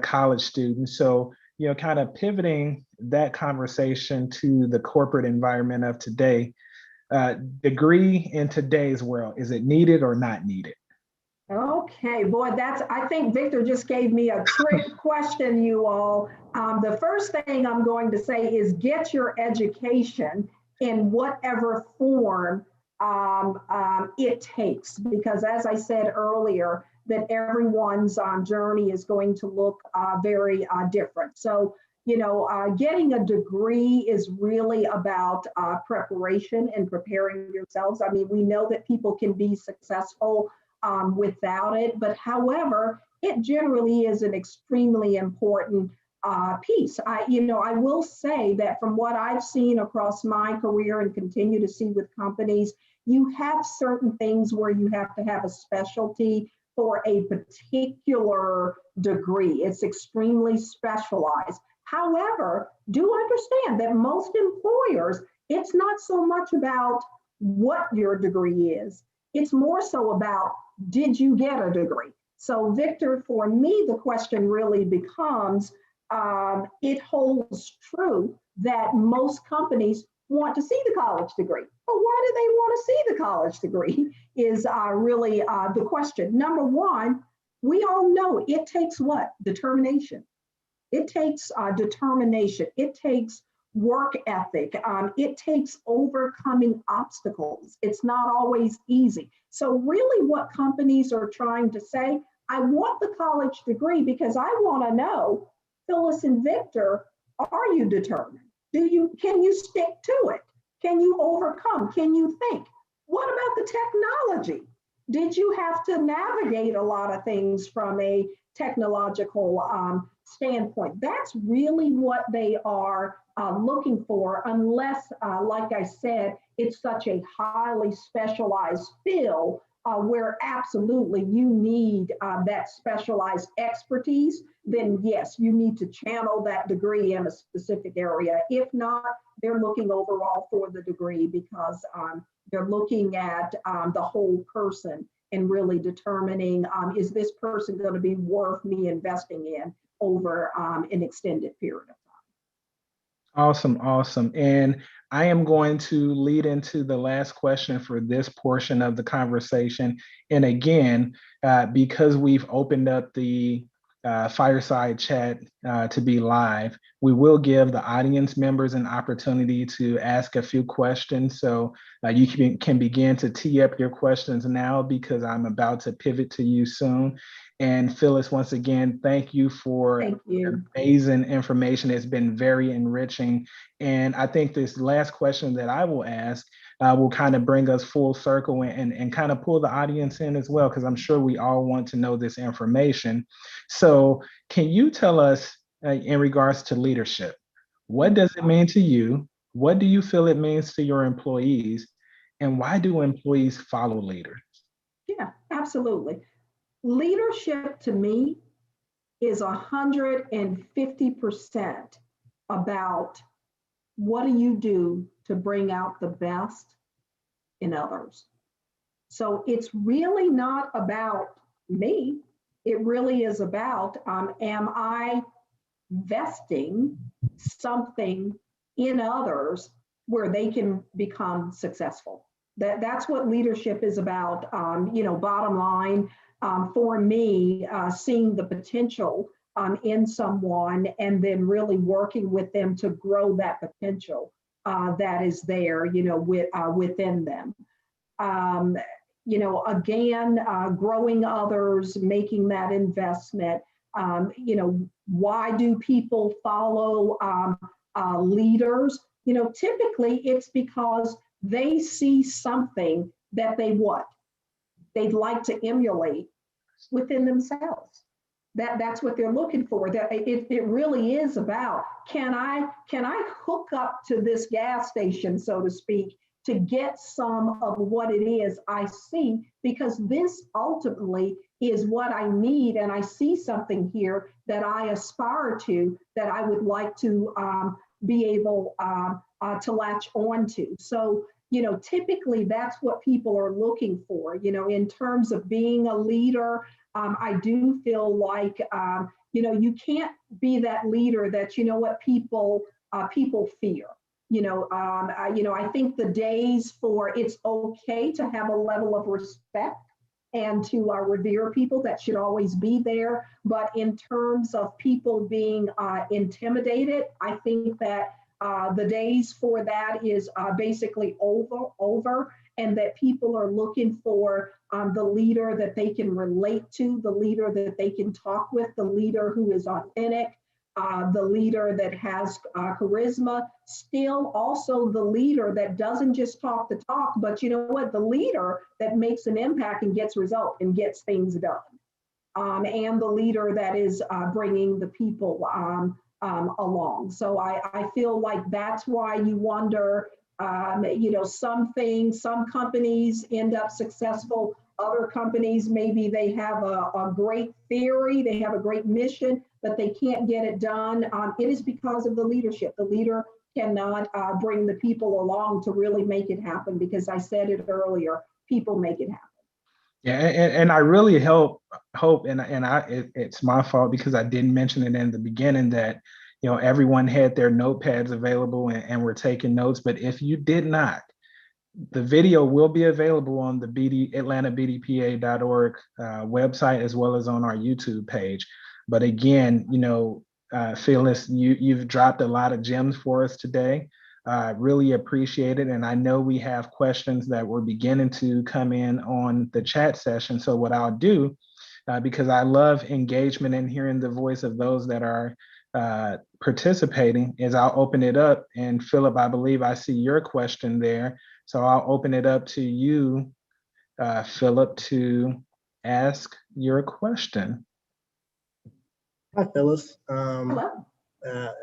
college student. So, kind of pivoting that conversation to the corporate environment of today, degree in today's world, is it needed or not needed? Okay, boy, I think Victor just gave me a trick question, you all. The first thing I'm going to say is get your education in whatever form it takes, because as I said earlier, that everyone's journey is going to look very different. So, getting a degree is really about preparation and preparing yourselves. I mean, we know that people can be successful without it, but however, it generally is an extremely important piece. I will say that from what I've seen across my career and continue to see with companies, you have certain things where you have to have a specialty for a particular degree. It's extremely specialized. However, do understand that most employers, it's not so much about what your degree is. It's more so about, did you get a degree? So Victor, for me, the question really becomes, it holds true that most companies want to see the college degree. But why do they want to see the college degree is really the question. Number one, we all know it takes what? Determination. It takes determination. It takes work ethic. It takes overcoming obstacles. It's not always easy. So really what companies are trying to say, I want the college degree because I want to know Phyllis and Victor, are you determined? Can you stick to it? Can you overcome? Can you think? What about the technology? Did you have to navigate a lot of things from a technological standpoint? That's really what they are looking for, unless, like I said, it's such a highly specialized field where absolutely you need that specialized expertise, then yes, you need to channel that degree in a specific area. If not, they're looking overall for the degree because they're looking at the whole person and really determining, is this person going to be worth me investing in over an extended period of time? Awesome, awesome. And I am going to lead into the last question for this portion of the conversation. And again, because we've opened up the Fireside chat to be live, we will give the audience members an opportunity to ask a few questions. So you can begin to tee up your questions now because I'm about to pivot to you soon. And Phyllis, once again, thank you for amazing information. It's been very enriching. And I think this last question that I will ask will kind of bring us full circle and kind of pull the audience in as well, because I'm sure we all want to know this information. So can you tell us in regards to leadership, what does it mean to you? What do you feel it means to your employees? And why do employees follow leaders? Yeah, absolutely. Leadership to me is 150% about what do you do to bring out the best in others. So it's really not about me. It really is about, am I vesting something in others where they can become successful? That's what leadership is about. Bottom line, for me, seeing the potential in someone and then really working with them to grow that potential that is there, within them. Again, growing others, making that investment. Why do people follow leaders? Typically it's because they see something that they'd like to emulate within themselves. That's what they're looking for. It really is about, can I hook up to this gas station, so to speak, to get some of what it is I see, because this ultimately is what I need, and I see something here that I aspire to, that I would like to be able to latch on to. So, typically that's what people are looking for, in terms of being a leader. I do feel like, you can't be that leader that, people fear. I think the days for it's okay to have a level of respect and to revere people, that should always be there. But in terms of people being intimidated, I think that the days for that is basically over, and that people are looking for the leader that they can relate to, the leader that they can talk with, the leader who is authentic, the leader that has charisma, still also the leader that doesn't just talk the talk, but the leader that makes an impact and gets results and gets things done. And the leader that is bringing the people along. So I feel like that's why you wonder, some companies end up successful. Other companies, maybe they have a great theory, they have a great mission, but they can't get it done. It is because of the leadership. The leader cannot bring the people along to really make it happen, because I said it earlier, people make it happen. Yeah, and I really hope, it's my fault because I didn't mention it in the beginning that, everyone had their notepads available and were taking notes. But if you did not, the video will be available on the AtlantaBDPA.org website, as well as on our YouTube page. But again, Phyllis, you've dropped a lot of gems for us today. Really appreciate it. And I know we have questions that were beginning to come in on the chat session. So what I'll do, because I love engagement and hearing the voice of those that are participating is I'll open it up. And Philip, I believe I see your question there. So I'll open it up to you, Philip, to ask your question. Hi, Phyllis. Hello.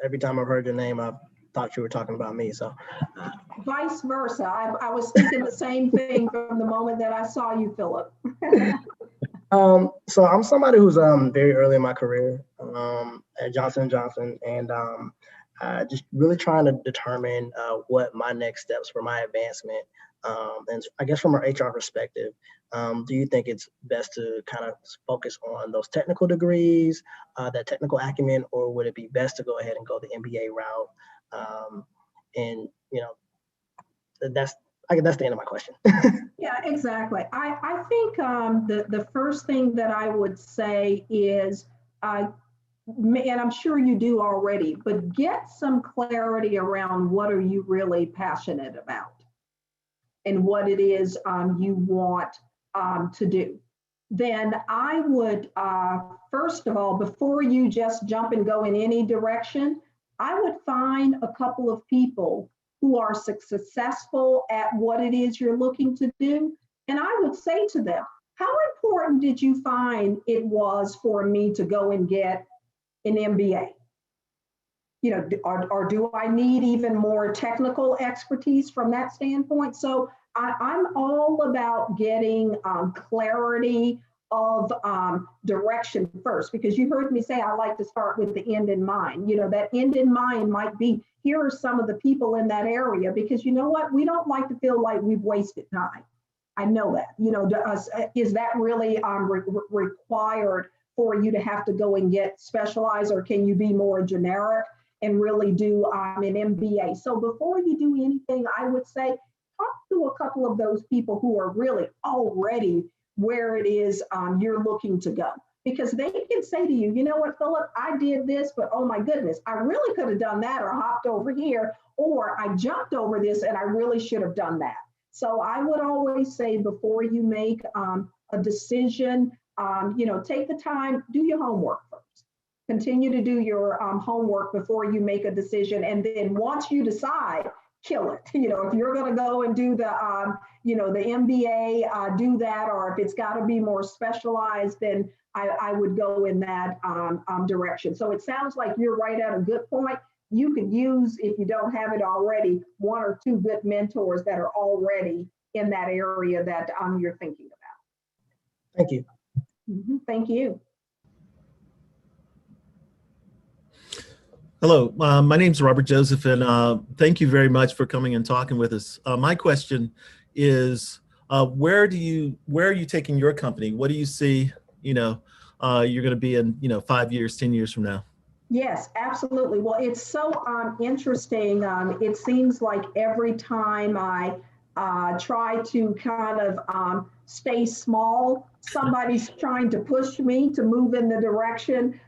Every time I've heard your name, I've thought you were talking about me. So, Vice versa. I was thinking the same thing from the moment that I saw you, Philip. so I'm somebody who's very early in my career at Johnson & Johnson, and just really trying to determine what my next steps for my advancement. And I guess from our HR perspective, do you think it's best to kind of focus on those technical degrees, that technical acumen, or would it be best to go ahead and go the MBA route? And that's the end of my question. Yeah, exactly. I think the first thing that I would say is, and I'm sure you do already, but get some clarity around what are you really passionate about and what it is you want to do. Then I would, first of all, before you just jump and go in any direction, I would find a couple of people who are successful at what it is you're looking to do. And I would say to them, how important did you find it was for me to go and get an MBA? You know, or do I need even more technical expertise from that standpoint? So I'm all about getting clarity of direction first, because you heard me say I like to start with the end in mind. You know, that end in mind might be, here are some of the people in that area, because you know what? We don't like to feel like we've wasted time. I know that. You know, is that really required for you to have to go and get specialized, or can you be more generic and really do an MBA? So before you do anything, I would say talk to a couple of those people who are really already where it is you're looking to go. Because they can say to you, you know what, Philip, I did this, but oh my goodness, I really could have done that, or hopped over here, or I jumped over this and I really should have done that. So I would always say before you make a decision, take the time, do your homework first. Continue to do your homework before you make a decision. And then once you decide, kill it. You know, if you're going to go and do the, the MBA, do that. Or if it's got to be more specialized, then I would go in that direction. So it sounds like you're right at a good point. You could use, if you don't have it already, one or two good mentors that are already in that area that you're thinking about. Thank you. Mm-hmm. Thank you. Hello, my name is Robert Joseph, and thank you very much for coming and talking with us. My question is, where are you taking your company? What do you see, you're going to be in, 5 years, 10 years from now? Yes, absolutely. Well, it's so interesting. It seems like every time I try to kind of stay small, somebody's trying to push me to move in the direction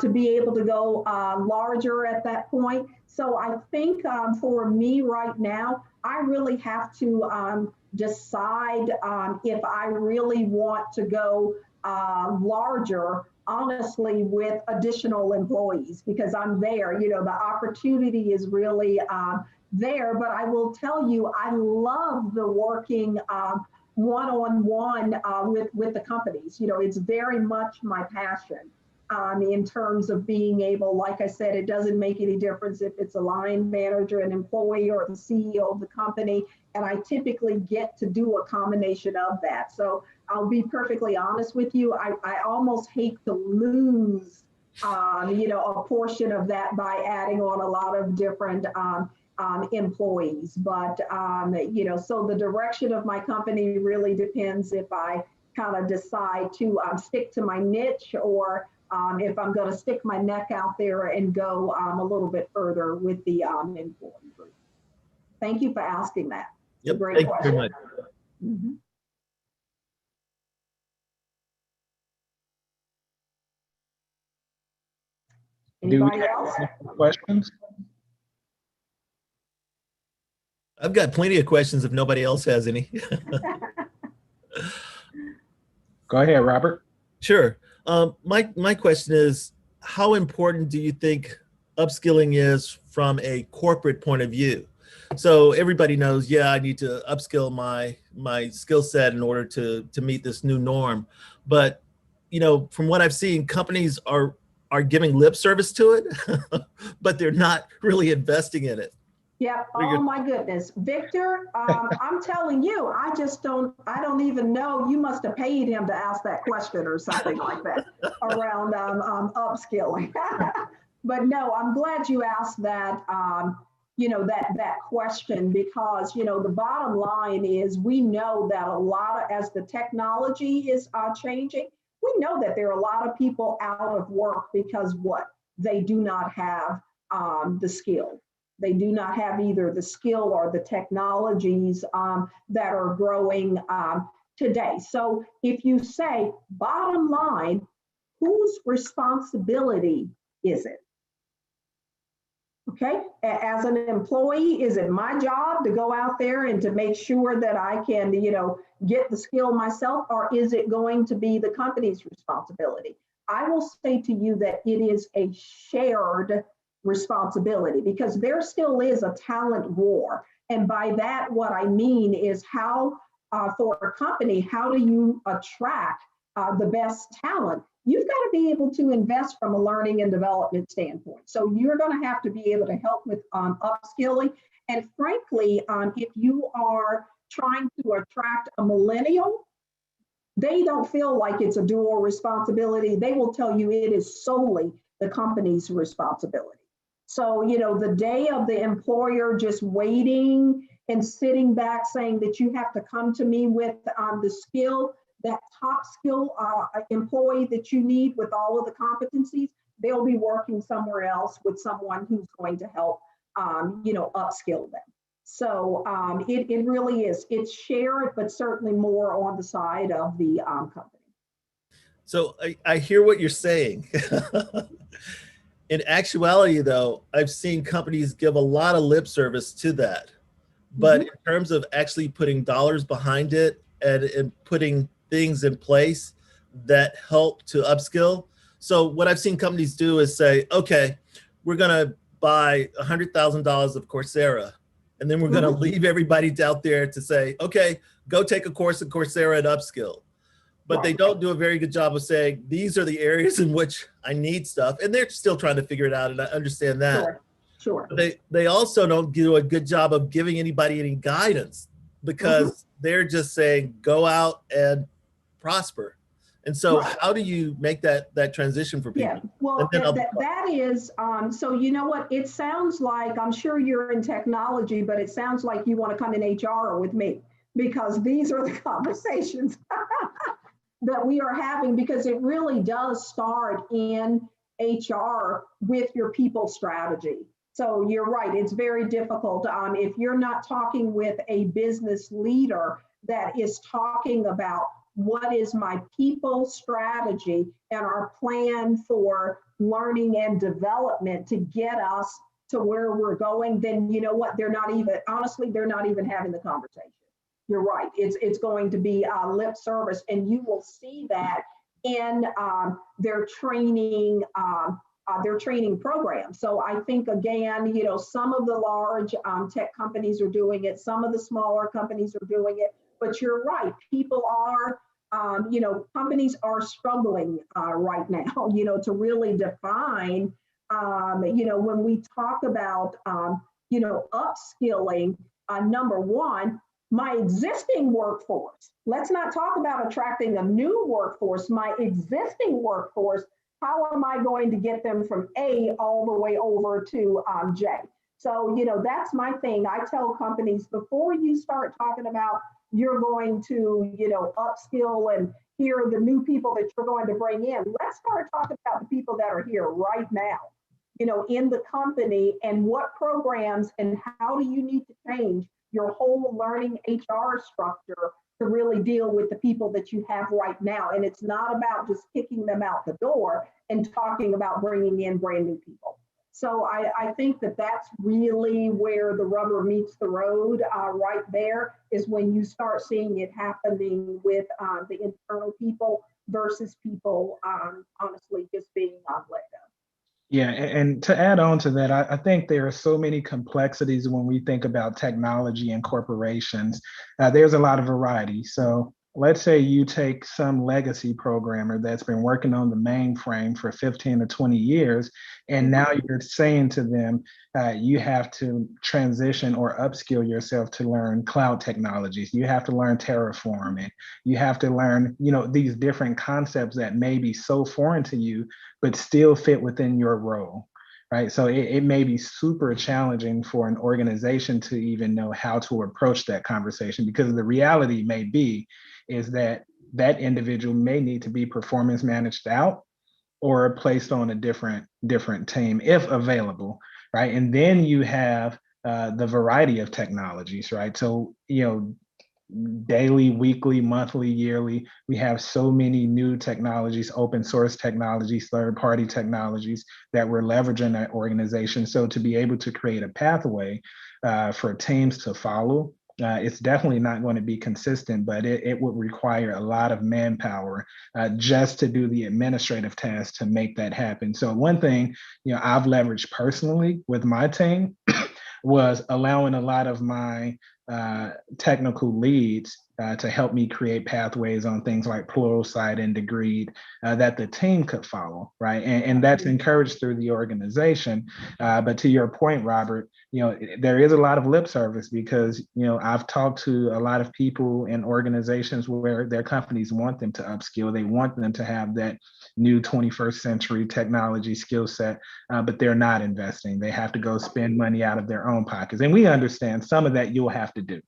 to be able to go larger at that point. So I think for me right now, I really have to decide if I really want to go larger, honestly, with additional employees, because I'm there. You know, the opportunity is really there. But I will tell you, I love the working one-on-one with the companies. You know, it's very much my passion in terms of being able, like I said, it doesn't make any difference if it's a line manager, an employee, or the CEO of the company. And I typically get to do a combination of that. So I'll be perfectly honest with you. I almost hate to lose, a portion of that by adding on a lot of different employees. But, so the direction of my company really depends if I kind of decide to stick to my niche, or if I'm going to stick my neck out there and go a little bit further with the employee group. Thank you for asking that. Yep, Great thank question. you very much. Mm-hmm. Anybody else? Questions? I've got plenty of questions if nobody else has any. Go ahead, Robert. Sure. My question is, how important do you think upskilling is from a corporate point of view. So everybody knows, yeah, I need to upskill my skill set in order to meet this new norm. But from what I've seen, companies are giving lip service to it, but they're not really investing in it. Yeah. What are Oh your my goodness. Victor, I'm telling you, I don't even know. You must have paid him to ask that question or something like that around upskilling. But no, I'm glad you asked that, that question because, the bottom line is we know that a lot of, as the technology is changing, we know that there are a lot of people out of work because what? They do not have the skill. They do not have either the skill or the technologies that are growing today. So if you say, bottom line, whose responsibility is it? Okay, as an employee, is it my job to go out there and to make sure that I can, get the skill myself, or is it going to be the company's responsibility? I will say to you that it is a shared responsibility because there still is a talent war. And by that, what I mean is how, for a company, how do you attract the best talent? You've got to be able to invest from a learning and development standpoint. So you're going to have to be able to help with upskilling. And frankly, if you are trying to attract a millennial, they don't feel like it's a dual responsibility. They will tell you it is solely the company's responsibility. So, the day of the employer just waiting and sitting back saying that you have to come to me with the skill, that top skill employee that you need with all of the competencies, they'll be working somewhere else with someone who's going to help, upskill them. So it really is. It's shared, but certainly more on the side of the company. So I hear what you're saying. In actuality, though, I've seen companies give a lot of lip service to that. But in terms of actually putting dollars behind it and putting things in place that help to upskill. So what I've seen companies do is say, okay, we're going to buy $100,000 of Coursera. And then we're going to leave everybody out there to say, okay, go take a course at Coursera and upskill. But they don't do a very good job of saying, these are the areas in which I need stuff. And they're still trying to figure it out. And I understand that. Sure. But they also don't do a good job of giving anybody any guidance because they're just saying, go out and prosper. And so how do you make that transition for people? Yeah, well, that is, so you know what, it sounds like, I'm sure you're in technology, but it sounds like you want to come in HR with me because these are the conversations that we are having because it really does start in HR with your people strategy. So you're right, it's very difficult if you're not talking with a business leader that is talking about what is my people strategy and our plan for learning and development to get us to where we're going, then you know what, they're not even having the conversation. You're right, it's going to be lip service, and you will see that in their training program. So I think, again, some of the large tech companies are doing it, some of the smaller companies are doing it, but you're right, people are, companies are struggling right now, to really define, when we talk about, upskilling, number one, my existing workforce. Let's not talk about attracting a new workforce, my existing workforce. How am I going to get them from A all the way over to J? So, that's my thing. I tell companies before you start talking about you're going to, upskill and here are the new people that you're going to bring in. Let's start talking about the people that are here right now, in the company and what programs and how do you need to change your whole learning HR structure to really deal with the people that you have right now. And it's not about just kicking them out the door and talking about bringing in brand new people. So I think that that's really where the rubber meets the road right there is when you start seeing it happening with the internal people versus people honestly just being let go. Yeah, and to add on to that, I think there are so many complexities when we think about technology and corporations. There's a lot of variety. So let's say you take some legacy programmer that's been working on the mainframe for 15 to 20 years, and now you're saying to them, you have to transition or upskill yourself to learn cloud technologies. You have to learn Terraform, and you have to learn, these different concepts that may be so foreign to you but still fit within your role, right? So it may be super challenging for an organization to even know how to approach that conversation, because the reality may be is that that individual may need to be performance managed out or placed on a different team if available, right? And then you have the variety of technologies, right? So daily, weekly, monthly, yearly. We have so many new technologies, open source technologies, third party technologies that we're leveraging that organization. So to be able to create a pathway for teams to follow, it's definitely not going to be consistent, but it would require a lot of manpower just to do the administrative tasks to make that happen. So one thing, I've leveraged personally with my team was allowing a lot of my technical leads to help me create pathways on things like Pluralsight and Degreed that the team could follow, right? And that's encouraged through the organization. But to your point, Robert, there is a lot of lip service because, I've talked to a lot of people in organizations where their companies want them to upskill. They want them to have that new 21st century technology skill set, but they're not investing. They have to go spend money out of their own pockets. And we understand some of that you'll have to do.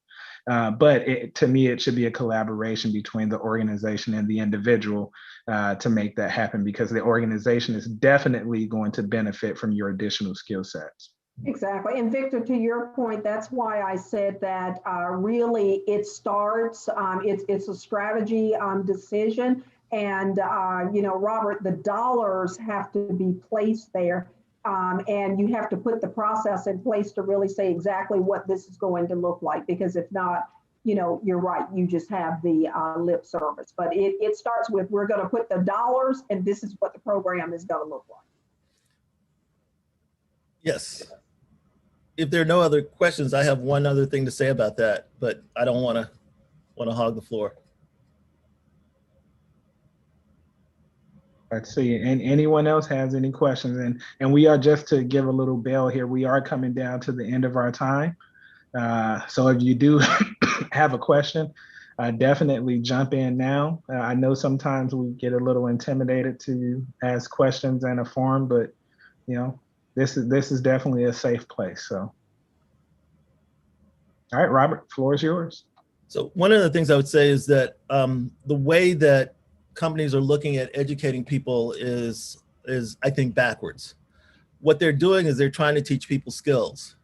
But to me, it should be a collaboration between the organization and the individual to make that happen, because the organization is definitely going to benefit from your additional skill sets. Exactly. And Victor, to your point, that's why I said that really it starts, it's a strategy decision. And, Robert, the dollars have to be placed there. And you have to put the process in place to really say exactly what this is going to look like, because if not, you're right, you just have the lip service. But it starts with, we're going to put the dollars and this is what the program is going to look like. Yes. If there are no other questions, I have one other thing to say about that, but I don't want to hog the floor. Let's see, and anyone else has any questions? And we are, just to give a little bell here, we are coming down to the end of our time. So if you do have a question, definitely jump in now. I know sometimes we get a little intimidated to ask questions in a forum, but this is definitely a safe place. So, all right, Robert, floor is yours. So one of the things I would say is that the way that companies are looking at educating people is I think backwards. What they're doing is they're trying to teach people skills.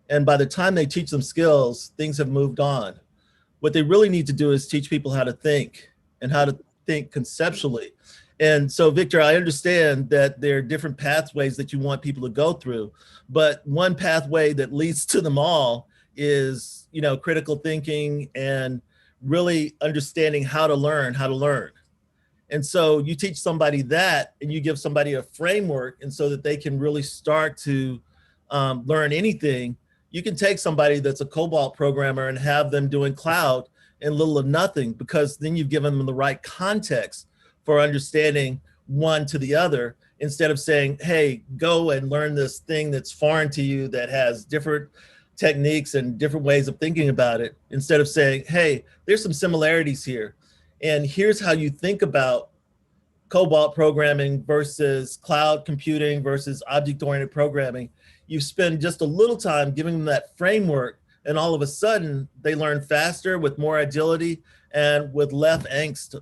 And by the time they teach them skills, things have moved on. What they really need to do is teach people how to think and how to think conceptually. And so, Victor, I understand that there are different pathways that you want people to go through, but one pathway that leads to them all is, critical thinking and really understanding how to learn. And so you teach somebody that, and you give somebody a framework, and so that they can really start to learn anything. You can take somebody that's a COBOL programmer and have them doing cloud in little of nothing, because then you've given them the right context for understanding one to the other, instead of saying, hey, go and learn this thing that's foreign to you that has different techniques and different ways of thinking about it, instead of saying, hey, there's some similarities here. And here's how you think about COBOL programming versus cloud computing versus object-oriented programming. You spend just a little time giving them that framework, and all of a sudden they learn faster with more agility and with less angst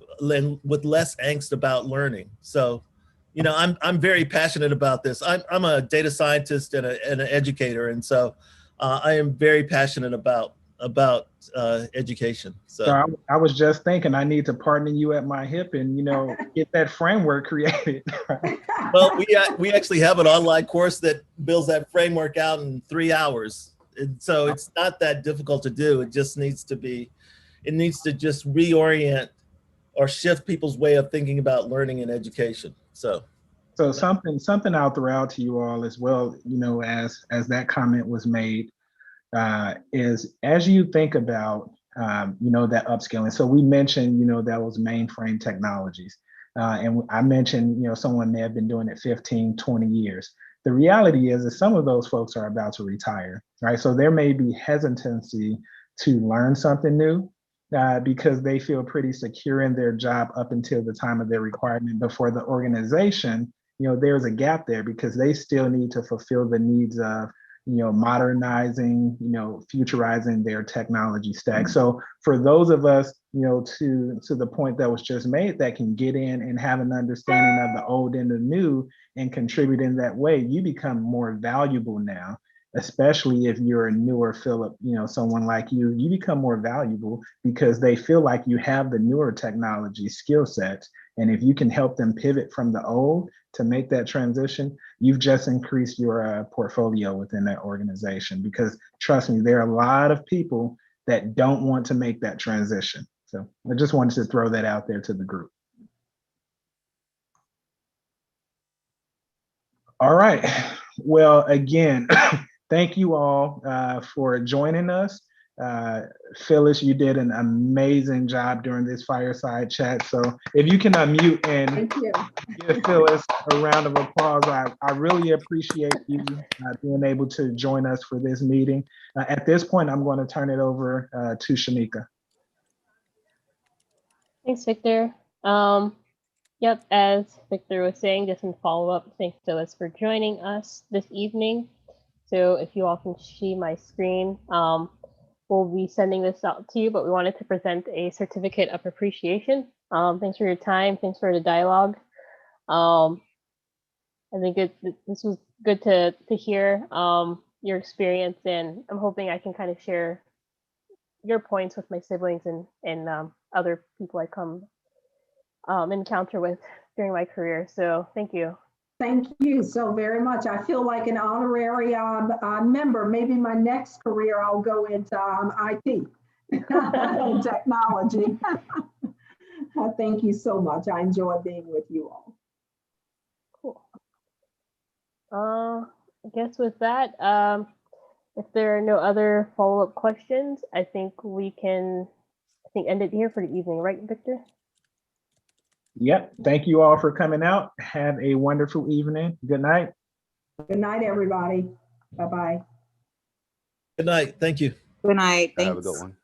about learning. So, I'm very passionate about this. I'm a data scientist and an educator, and so I am very passionate about education. So I was just thinking I need to partner you at my hip and get that framework created. Well, we actually have an online course that builds that framework out in 3 hours, and so it's not that difficult to do. It just needs to just reorient or shift people's way of thinking about learning and education. So So something I'll throw out to you all as well, you know, as that comment was made, is as you think about, you know, that upscaling. So we mentioned, you know, that was mainframe technologies. And I mentioned, you know, someone may have been doing it 15, 20 years. The reality is that some of those folks are about to retire, right? So there may be hesitancy to learn something new because they feel pretty secure in their job up until the time of their requirement. But for the organization, you know, there's a gap there because they still need to fulfill the needs of, you know, modernizing, you know, futurizing their technology stack. So for those of us, you know, to the point that was just made, that can get in and have an understanding of the old and the new and contribute in that way, you become more valuable now, especially if you're a newer Philip, you know, someone like you become more valuable because they feel like you have the newer technology skill sets. And if you can help them pivot from the old to make that transition, you've just increased your portfolio within that organization. Because trust me, there are a lot of people that don't want to make that transition. So I just wanted to throw that out there to the group. All right. Well, again, thank you all for joining us. Phyllis, you did an amazing job during this fireside chat. So if you can unmute and give Phyllis a round of applause, I really appreciate you being able to join us for this meeting. At this point, I'm going to turn it over to Shanika. Thanks, Victor. Yep, as Victor was saying, just in follow-up, thanks Phyllis for joining us this evening. So if you all can see my screen, we'll be sending this out to you, but we wanted to present a certificate of appreciation. Thanks for your time. Thanks for the dialogue. I think this was good to hear your experience, and I'm hoping I can kind of share your points with my siblings and other people I come encounter with during my career. So thank you. Thank you so very much. I feel like an honorary member. Maybe my next career I'll go into IT and technology. Thank you so much. I enjoy being with you all. Cool. I guess with that, if there are no other follow-up questions, I think we can end it here for the evening, right, Victor? Yep. Thank you all for coming out. Have a wonderful evening. Good night. Good night, everybody. Bye-bye. Good night. Thank you. Good night. Thanks. Have a good one.